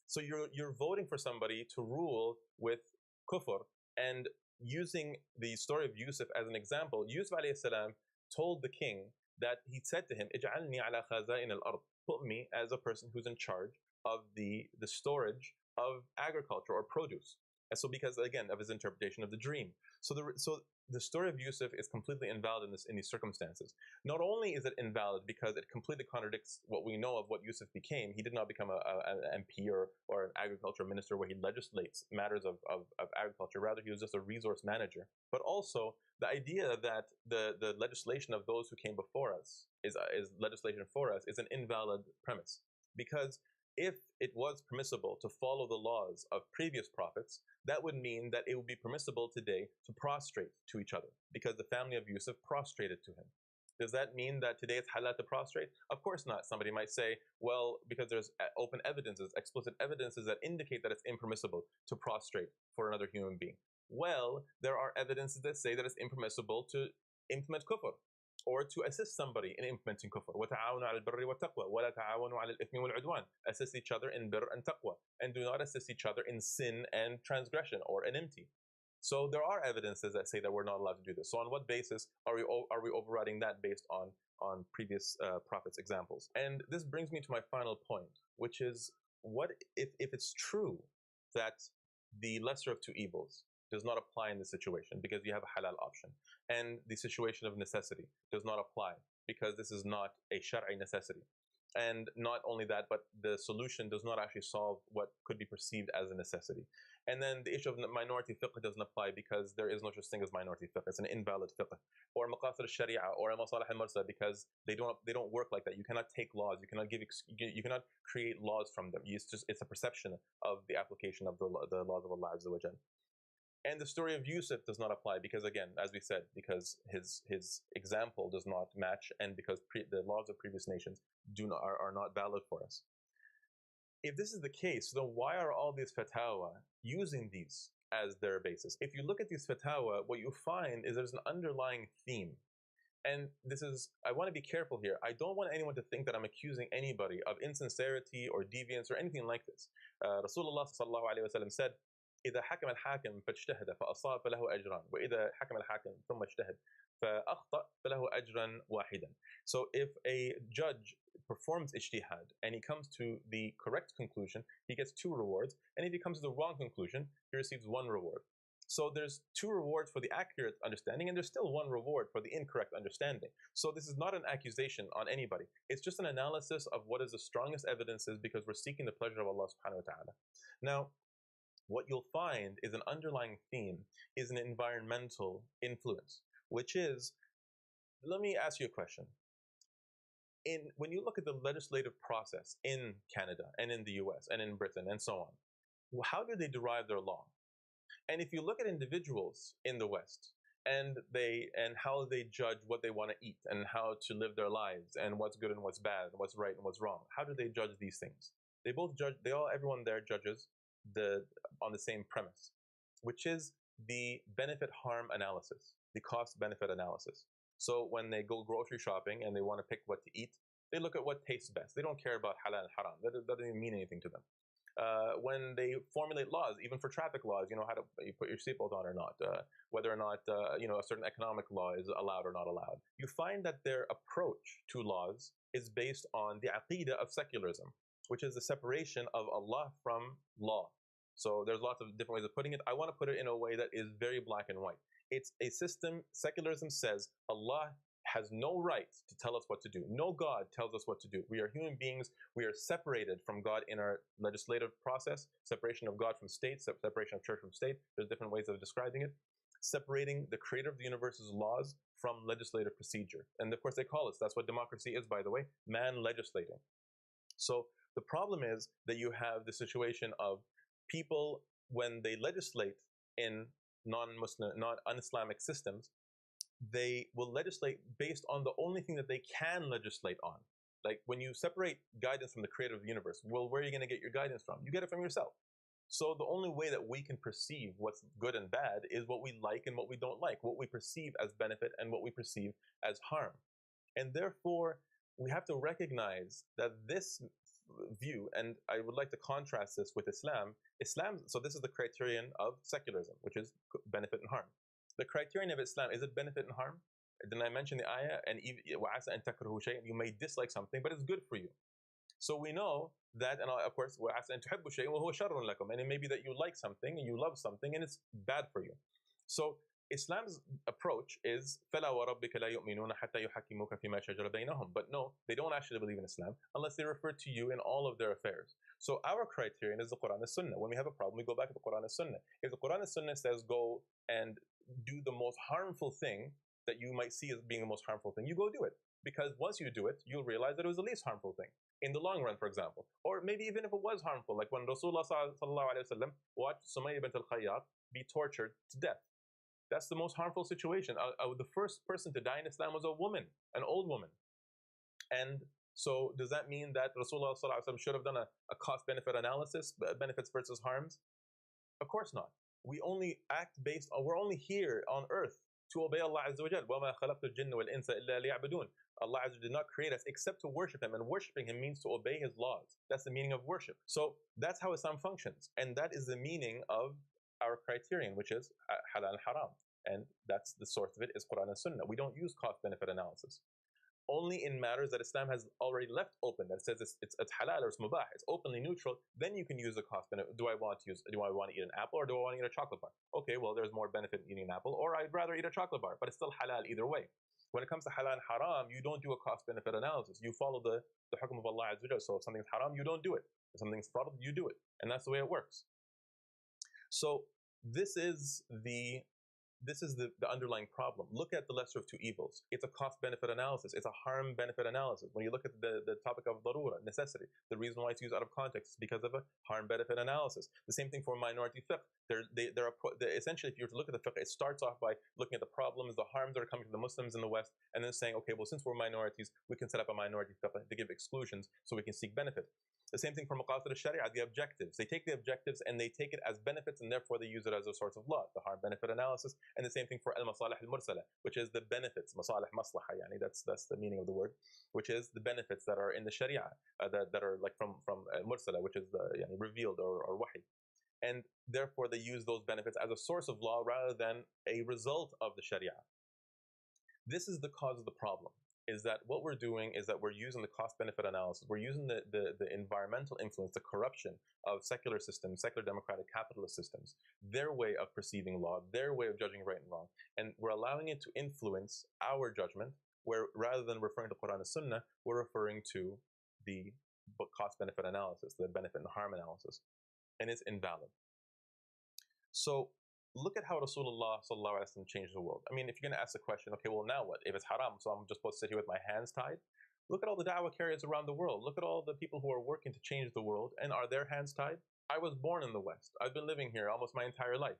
So you're voting for somebody to rule with kufr. And using the story of Yusuf as an example, Yusuf alayhi salam told the king that he said to him, "Ij'alni ala khaza'in al-ard." Put me as a person who's in charge of the storage of agriculture or produce. And so because, again, of his interpretation of the dream. So the story of Yusuf is completely invalid in these circumstances. Not only is it invalid because it completely contradicts what we know of what Yusuf became. He did not become an MP or an agriculture minister where he legislates matters of agriculture. Rather, he was just a resource manager. But also, the idea that the legislation of those who came before us is legislation for us is an invalid premise. Because if it was permissible to follow the laws of previous prophets, that would mean that it would be permissible today to prostrate to each other, because the family of Yusuf prostrated to him. Does that mean that today it's halal to prostrate? Of course not. Somebody might say, well, because there's open evidences, explicit evidences that indicate that it's impermissible to prostrate for another human being. Well, there are evidences that say that it's impermissible to implement kufr, or to assist somebody in implementing kufr. وَتَعَاوَنُوا عَلَى الْبِرِّ وَالتَّقْوَى وَلَا تَعَاوَنُوا عَلَى الْإِثْمِ وَالْعُدْوَانِ. Assist each other in birr and taqwa, and do not assist each other in sin and transgression or enmity. So there are evidences that say that we're not allowed to do this. So on what basis are we overriding that based on previous prophets' examples? And this brings me to my final point, which is, what if it's true that the lesser of two evils does not apply in this situation because you have a halal option, and the situation of necessity does not apply because this is not a shar'i necessity? And not only that, but the solution does not actually solve what could be perceived as a necessity. And then the issue of minority fiqh doesn't apply because there is no such thing as minority fiqh. It's an invalid fiqh. Or maqasid al-sharia or masalih al-mursala, because they don't work like that. You cannot take laws. You cannot create laws from them. It's a perception of the application of the laws of Allah Azza wa Jal. And the story of Yusuf does not apply because, again, as we said, because his example does not match, and because the laws of previous nations are not valid for us. If this is the case, then why are all these fatwa using these as their basis? If you look at these fatwa, what you find is there's an underlying theme. And I want to be careful here. I don't want anyone to think that I'm accusing anybody of insincerity or deviance or anything like this. Rasulullah sallallahu alaihi wasallam said, إذا حكم الحاكم فاجتهد فأصاب فله أجران وإذا حكم الحاكم ثم اجتهد فأخطأ فله أجرا واحدا. So if a judge performs ijtihad and he comes to the correct conclusion, he gets 2 rewards, and if he comes to the wrong conclusion, he receives 1 reward. So there's 2 rewards for the accurate understanding, and there's still 1 reward for the incorrect understanding. So this is not an accusation on anybody. It's just an analysis of what is the strongest evidences, because we're seeking the pleasure of Allah subhanahu wa ta'ala. Now, what you'll find is an underlying theme is an environmental influence, which is, let me ask you a question. When you look at the legislative process in Canada and in the US and in Britain and so on, how do they derive their law? And if you look at individuals in the West and how they judge what they want to eat and how to live their lives and what's good and what's bad and what's right and what's wrong, how do they judge these things? Everyone there judges on the same premise, which is the benefit-harm analysis, the cost-benefit analysis. So when they go grocery shopping and they want to pick what to eat, they look at what tastes best. They don't care about halal and haram. That doesn't even mean anything to them. When they formulate laws, even for traffic laws, how to you put your seatbelt on or not, whether or not a certain economic law is allowed or not allowed, you find that their approach to laws is based on the aqidah of secularism, which is the separation of Allah from law. So there's lots of different ways of putting it. I want to put it in a way that is very black and white. It's a system. Secularism says Allah has no right to tell us what to do. No God tells us what to do. We are human beings. We are separated from God in our legislative process, separation of God from state, separation of church from state. There's different ways of describing it. separating the creator of the universe's laws from legislative procedure. And of course they call us, that's what democracy is, by the way, man legislating. So the problem is that you have the situation of people, when they legislate in non-Muslim, non-Islamic systems, they will legislate based on the only thing that they can legislate on. Like when you separate guidance from the creator of the universe, well, where are you going to get your guidance from? You get it from yourself. So the only way that we can perceive what's good and bad is what we like and what we don't like, what we perceive as benefit and what we perceive as harm. And therefore, we have to recognize that this view, and I would like to contrast this with Islam. So this is the criterion of secularism, which is benefit and harm. The criterion of Islam, is it benefit and harm? Then I mentioned the ayah, and you may dislike something, but it's good for you. So we know that, and of course, and it may be that you like something, and you love something, and it's bad for you. So Islam's approach is فَلَا وَرَبِّكَ لَا يُؤْمِنُونَ حَتَّى يُحَكِّمُوكَ فِي مَا شَجَرَ بَيْنَهُم. But no, they don't actually believe in Islam unless they refer to you in all of their affairs. So our criterion is the Quran and Sunnah. When we have a problem, we go back to the Quran and Sunnah. If the Quran and Sunnah says go and do the most harmful thing that you might see as being the most harmful thing, you go do it. Because once you do it, you'll realize that it was the least harmful thing in the long run, for example. Or maybe even if it was harmful, like when Rasulullah watched Sumayya bint al-Khayyat be tortured to death. That's the most harmful situation. The first person to die in Islam was a woman, an old woman. And so does that mean that Rasulullah should have done a cost-benefit analysis, benefits versus harms? Of course not. We only act based on, we're only here on earth to obey Allah Azza wa Jal. وَمَا خَلَقْتُ الْجِنَّ وَالْإِنسَ إِلَّا لِيَعْبُدُونَ. Allah Azza wa Jal did not create us except to worship Him, and worshiping Him means to obey His laws. That's the meaning of worship. So that's how Islam functions, and that is the meaning of our criterion, which is halal and haram. And that's the source of it, is Quran and Sunnah. We don't use cost-benefit analysis. Only in matters that Islam has already left open, that says it's halal or it's mubah, it's openly neutral, then you can use the cost-benefit. Do I want to eat an apple, or do I want to eat a chocolate bar? Okay, well, there's more benefit in eating an apple, or I'd rather eat a chocolate bar, but it's still halal either way. When it comes to halal and haram, you don't do a cost-benefit analysis. You follow the hukm of Allah Azza wa Jalla. So if something's haram, you don't do it. If something's fard, you do it. And that's the way it works. So this is the underlying problem. Look at the lesser of two evils. It's a cost-benefit analysis. It's a harm-benefit analysis. When you look at the topic of darura, necessity, the reason why it's used out of context is because of a harm-benefit analysis. The same thing for minority fiqh. Essentially, if you were to look at the fiqh, it starts off by looking at the problems, the harms that are coming to the Muslims in the West, and then saying, okay, well, since we're minorities, we can set up a minority fiqh to give exclusions so we can seek benefit. The same thing for maqasid al-sharia, the objectives. They take the objectives and they take it as benefits, and therefore they use it as a source of law, the harm-benefit analysis. And the same thing for al-masalih al-mursala, which is the benefits, masalih maslaha, yani that's the meaning of the word, which is the benefits that are in the sharia, that are like from mursala, which is the revealed or wahi. And therefore they use those benefits as a source of law rather than a result of the sharia. This is the cause of the problem, is that what we're doing is that we're using the cost-benefit analysis. We're using the environmental influence, the corruption of secular systems, secular democratic capitalist systems, their way of perceiving law, their way of judging right and wrong. And we're allowing it to influence our judgment, where rather than referring to Quran and Sunnah, we're referring to the cost-benefit analysis, the benefit and harm analysis. And it's invalid. So look at how Rasulullah changed the world. I mean, if you're going to ask the question, okay, well, now what? If it's haram, so I'm just supposed to sit here with my hands tied? Look at all the da'wah carriers around the world. Look at all the people who are working to change the world, and are their hands tied? I was born in the West. I've been living here almost my entire life.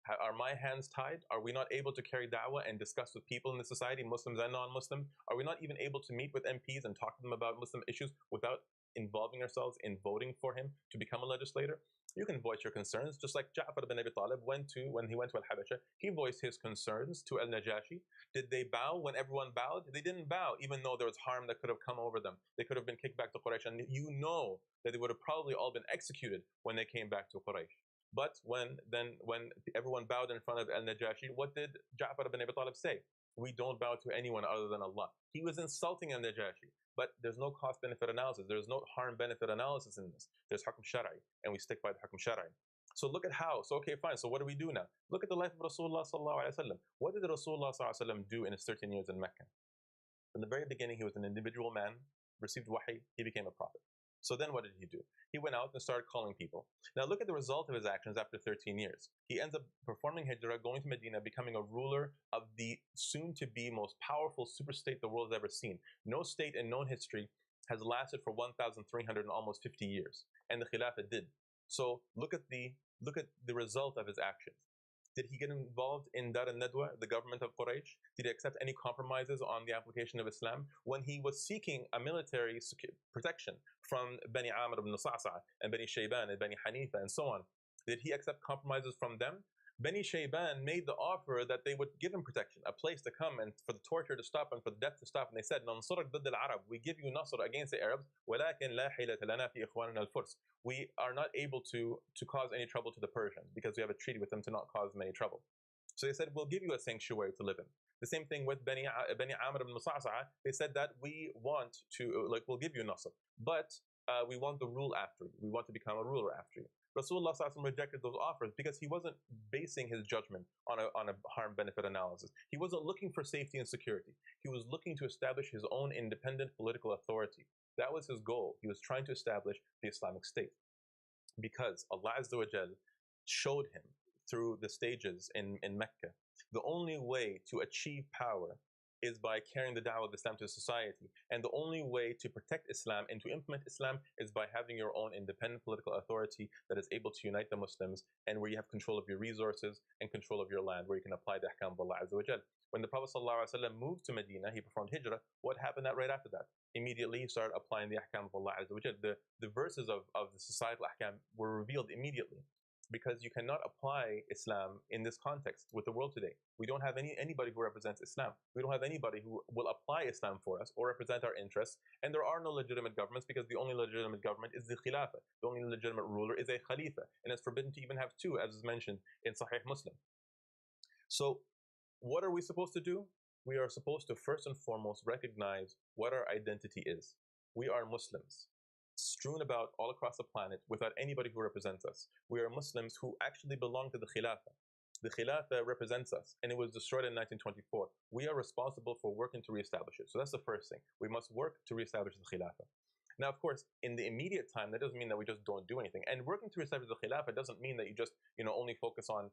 Are my hands tied? Are we not able to carry da'wah and discuss with people in the society, Muslims and non-Muslims? Are we not even able to meet with MPs and talk to them about Muslim issues without involving ourselves in voting for him to become a legislator? You can voice your concerns, just like Ja'far ibn Abi Talib when he went to Al-Habasha, he voiced his concerns to Al-Najashi. Did they bow when everyone bowed? They didn't bow, even though there was harm that could have come over them. They could have been kicked back to Quraysh, and you know that they would have probably all been executed when they came back to Quraysh. But when everyone bowed in front of Al-Najashi, what did Ja'far ibn Abi Talib say? We don't bow to anyone other than Allah. He was insulting Al-Najashi. But there's no cost-benefit analysis. There's no harm-benefit analysis in this. There's hukm shara'i, and we stick by the hukm shara'i. So look at how. So okay, fine. So what do we do now? Look at the life of Rasulullah sallallahu alaihi wasallam. What did Rasulullah sallallahu alaihi wasallam do in his 13 years in Mecca? From the very beginning, he was an individual man, received wahi, he became a prophet. So then what did he do? He went out and started calling people. Now look at the result of his actions after 13 years. He ends up performing hijrah, going to Medina, becoming a ruler of the soon-to-be most powerful superstate the world has ever seen. No state in known history has lasted for 1,300 and almost 50 years, and the Khilafah did. So look at the result of his actions. Did he get involved in Dar al-Nadwa, the government of Quraysh? Did he accept any compromises on the application of Islam? When he was seeking a military protection from Bani Amr ibn Sa'sa' and Bani Shayban and Bani Hanifa and so on, did he accept compromises from them? Bani Shayban made the offer that they would give him protection, a place to come and for the torture to stop and for the death to stop. And they said, "Nansurak ضد العرب." We give you Nasr against the Arabs. ولكن لا حيلة لنا في إخواننا الفرس. We are not able to cause any trouble to the Persians because we have a treaty with them to not cause them any trouble. So they said, "We'll give you a sanctuary to live in." The same thing with Bani Amr ibn Sa'sa'. They said that we want to, we'll give you Nasr, but we want the rule after you. We want to become a ruler after you. Rasulullah rejected those offers because he wasn't basing his judgment on a harm-benefit analysis. He wasn't looking for safety and security. He was looking to establish his own independent political authority. That was his goal. He was trying to establish the Islamic State. Because Allah Azza wa Jal showed him through the stages in Mecca, the only way to achieve power is by carrying the da'wah of Islam to society. And the only way to protect Islam and to implement Islam is by having your own independent political authority that is able to unite the Muslims and where you have control of your resources and control of your land, where you can apply the ahkam of Allah Azza wa Jal. When the Prophet ﷺ moved to Medina, he performed hijrah. What happened right after that? Immediately he started applying the ahkam of Allah Azza wa Jal. The verses of the societal ahkam were revealed immediately. Because you cannot apply Islam in this context with the world today. We don't have anybody who represents Islam. We don't have anybody who will apply Islam for us or represent our interests. And there are no legitimate governments because the only legitimate government is the Khilafah. The only legitimate ruler is a Khalifa. And it's forbidden to even have two, as is mentioned in Sahih Muslim. So what are we supposed to do? We are supposed to first and foremost recognize what our identity is. We are Muslims, strewn about all across the planet without anybody who represents us. We are Muslims who actually belong to the Khilafah. The Khilafah represents us, and it was destroyed in 1924. We are responsible for working to reestablish it. So that's the first thing. We must work to reestablish the Khilafah. Now, of course, in the immediate time, that doesn't mean that we just don't do anything. And working to reestablish the Khilafah doesn't mean that you just, only focus on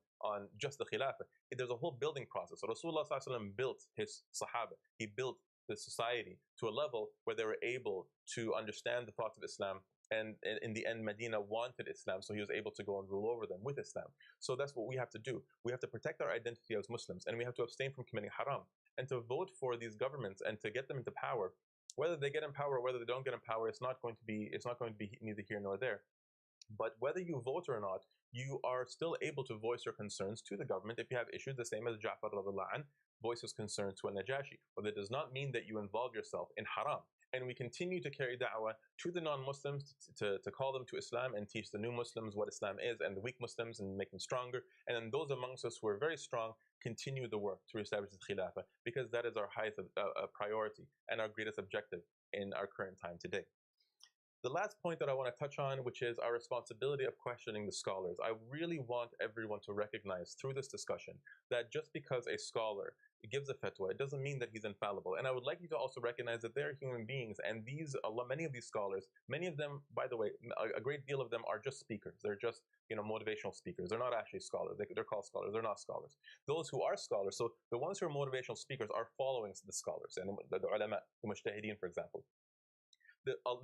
just the Khilafah. There's a whole building process. So Rasulullah ﷺ built his Sahaba. He built the society to a level where they were able to understand the thoughts of Islam, and in the end Medina wanted Islam, so he was able to go and rule over them with Islam. So that's what we have to do. We have to protect our identity as Muslims, and we have to abstain from committing haram, and to vote for these governments and to get them into power. Whether they get in power or whether they don't get in power, it's not going to be neither here nor there. But whether you vote or not, you are still able to voice your concerns to the government if you have issues, the same as Ja'far radiallahu anh voices concerns to al-Najashi. But that does not mean that you involve yourself in haram. And we continue to carry da'wah to the non-Muslims to call them to Islam and teach the new Muslims what Islam is, and the weak Muslims, and make them stronger. And then those amongst us who are very strong continue the work to establish the Khilafah, because that is our highest priority and our greatest objective in our current time today. The last point that I want to touch on, which is our responsibility of questioning the scholars. I really want everyone to recognize through this discussion that just because a scholar gives a fatwa, it doesn't mean that he's infallible. And I would like you to also recognize that they're human beings, and many of these scholars, many of them, by the way, a great deal of them are just speakers. They're just motivational speakers. They're not actually scholars. They're called scholars. They're not scholars. Those who are scholars, so the ones who are motivational speakers are following the scholars, and the ulama, the mujtahideen, for example.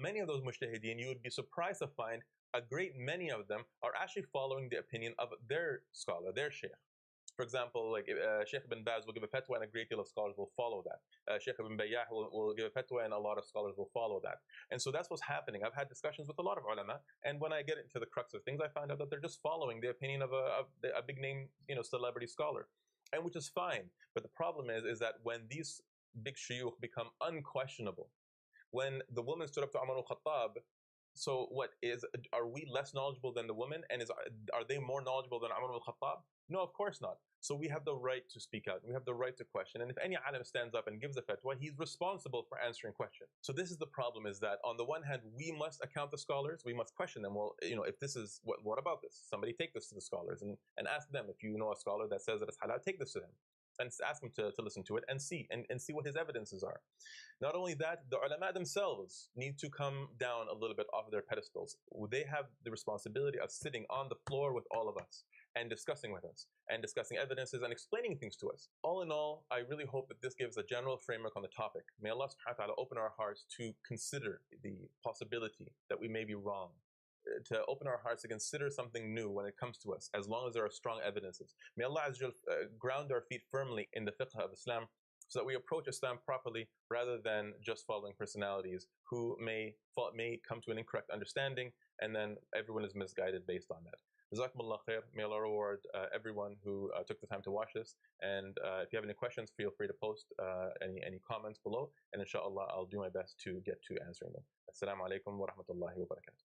Many of those mujtahideen, you would be surprised to find a great many of them are actually following the opinion of their scholar, their sheikh. For example, like Sheikh Ibn Baz will give a fatwa and a great deal of scholars will follow that. Sheikh Ibn Bayyah will give a fatwa and a lot of scholars will follow that. And so that's what's happening. I've had discussions with a lot of ulama, and when I get into the crux of things, I find out that they're just following the opinion of a big name, celebrity scholar, and which is fine. But the problem is that when these big shuyukh become unquestionable, when the woman stood up to Umar al-Khattab, so are we less knowledgeable than the woman? And are they more knowledgeable than Umar al-Khattab? No, of course not. So we have the right to speak out. We have the right to question. And if any alim stands up and gives a fatwa, he's responsible for answering questions. So this is the problem, is that on the one hand, we must account the scholars. We must question them. Well, if this is, what about this? Somebody take this to the scholars and ask them. If you know a scholar that says that it's halal, take this to him. and ask him to listen to it and see what his evidences are. Not only that, the ulama themselves need to come down a little bit off of their pedestals. They have the responsibility of sitting on the floor with all of us and discussing with us and discussing evidences and explaining things to us. All in all, I really hope that this gives a general framework on the topic. May Allah subhanahu wa ta'ala open our hearts to consider the possibility that we may be wrong, to open our hearts to consider something new when it comes to us, as long as there are strong evidences. May Allah Azza wa Jal ground our feet firmly in the fiqh of Islam, so that we approach Islam properly rather than just following personalities who may come to an incorrect understanding, and then everyone is misguided based on that. Jazakumullah khair. May Allah reward everyone who took the time to watch this. And if you have any questions, feel free to post any comments below, and inshallah I'll do my best to get to answering them. Assalamu alaikum wa rahmatullahi wa barakatuh.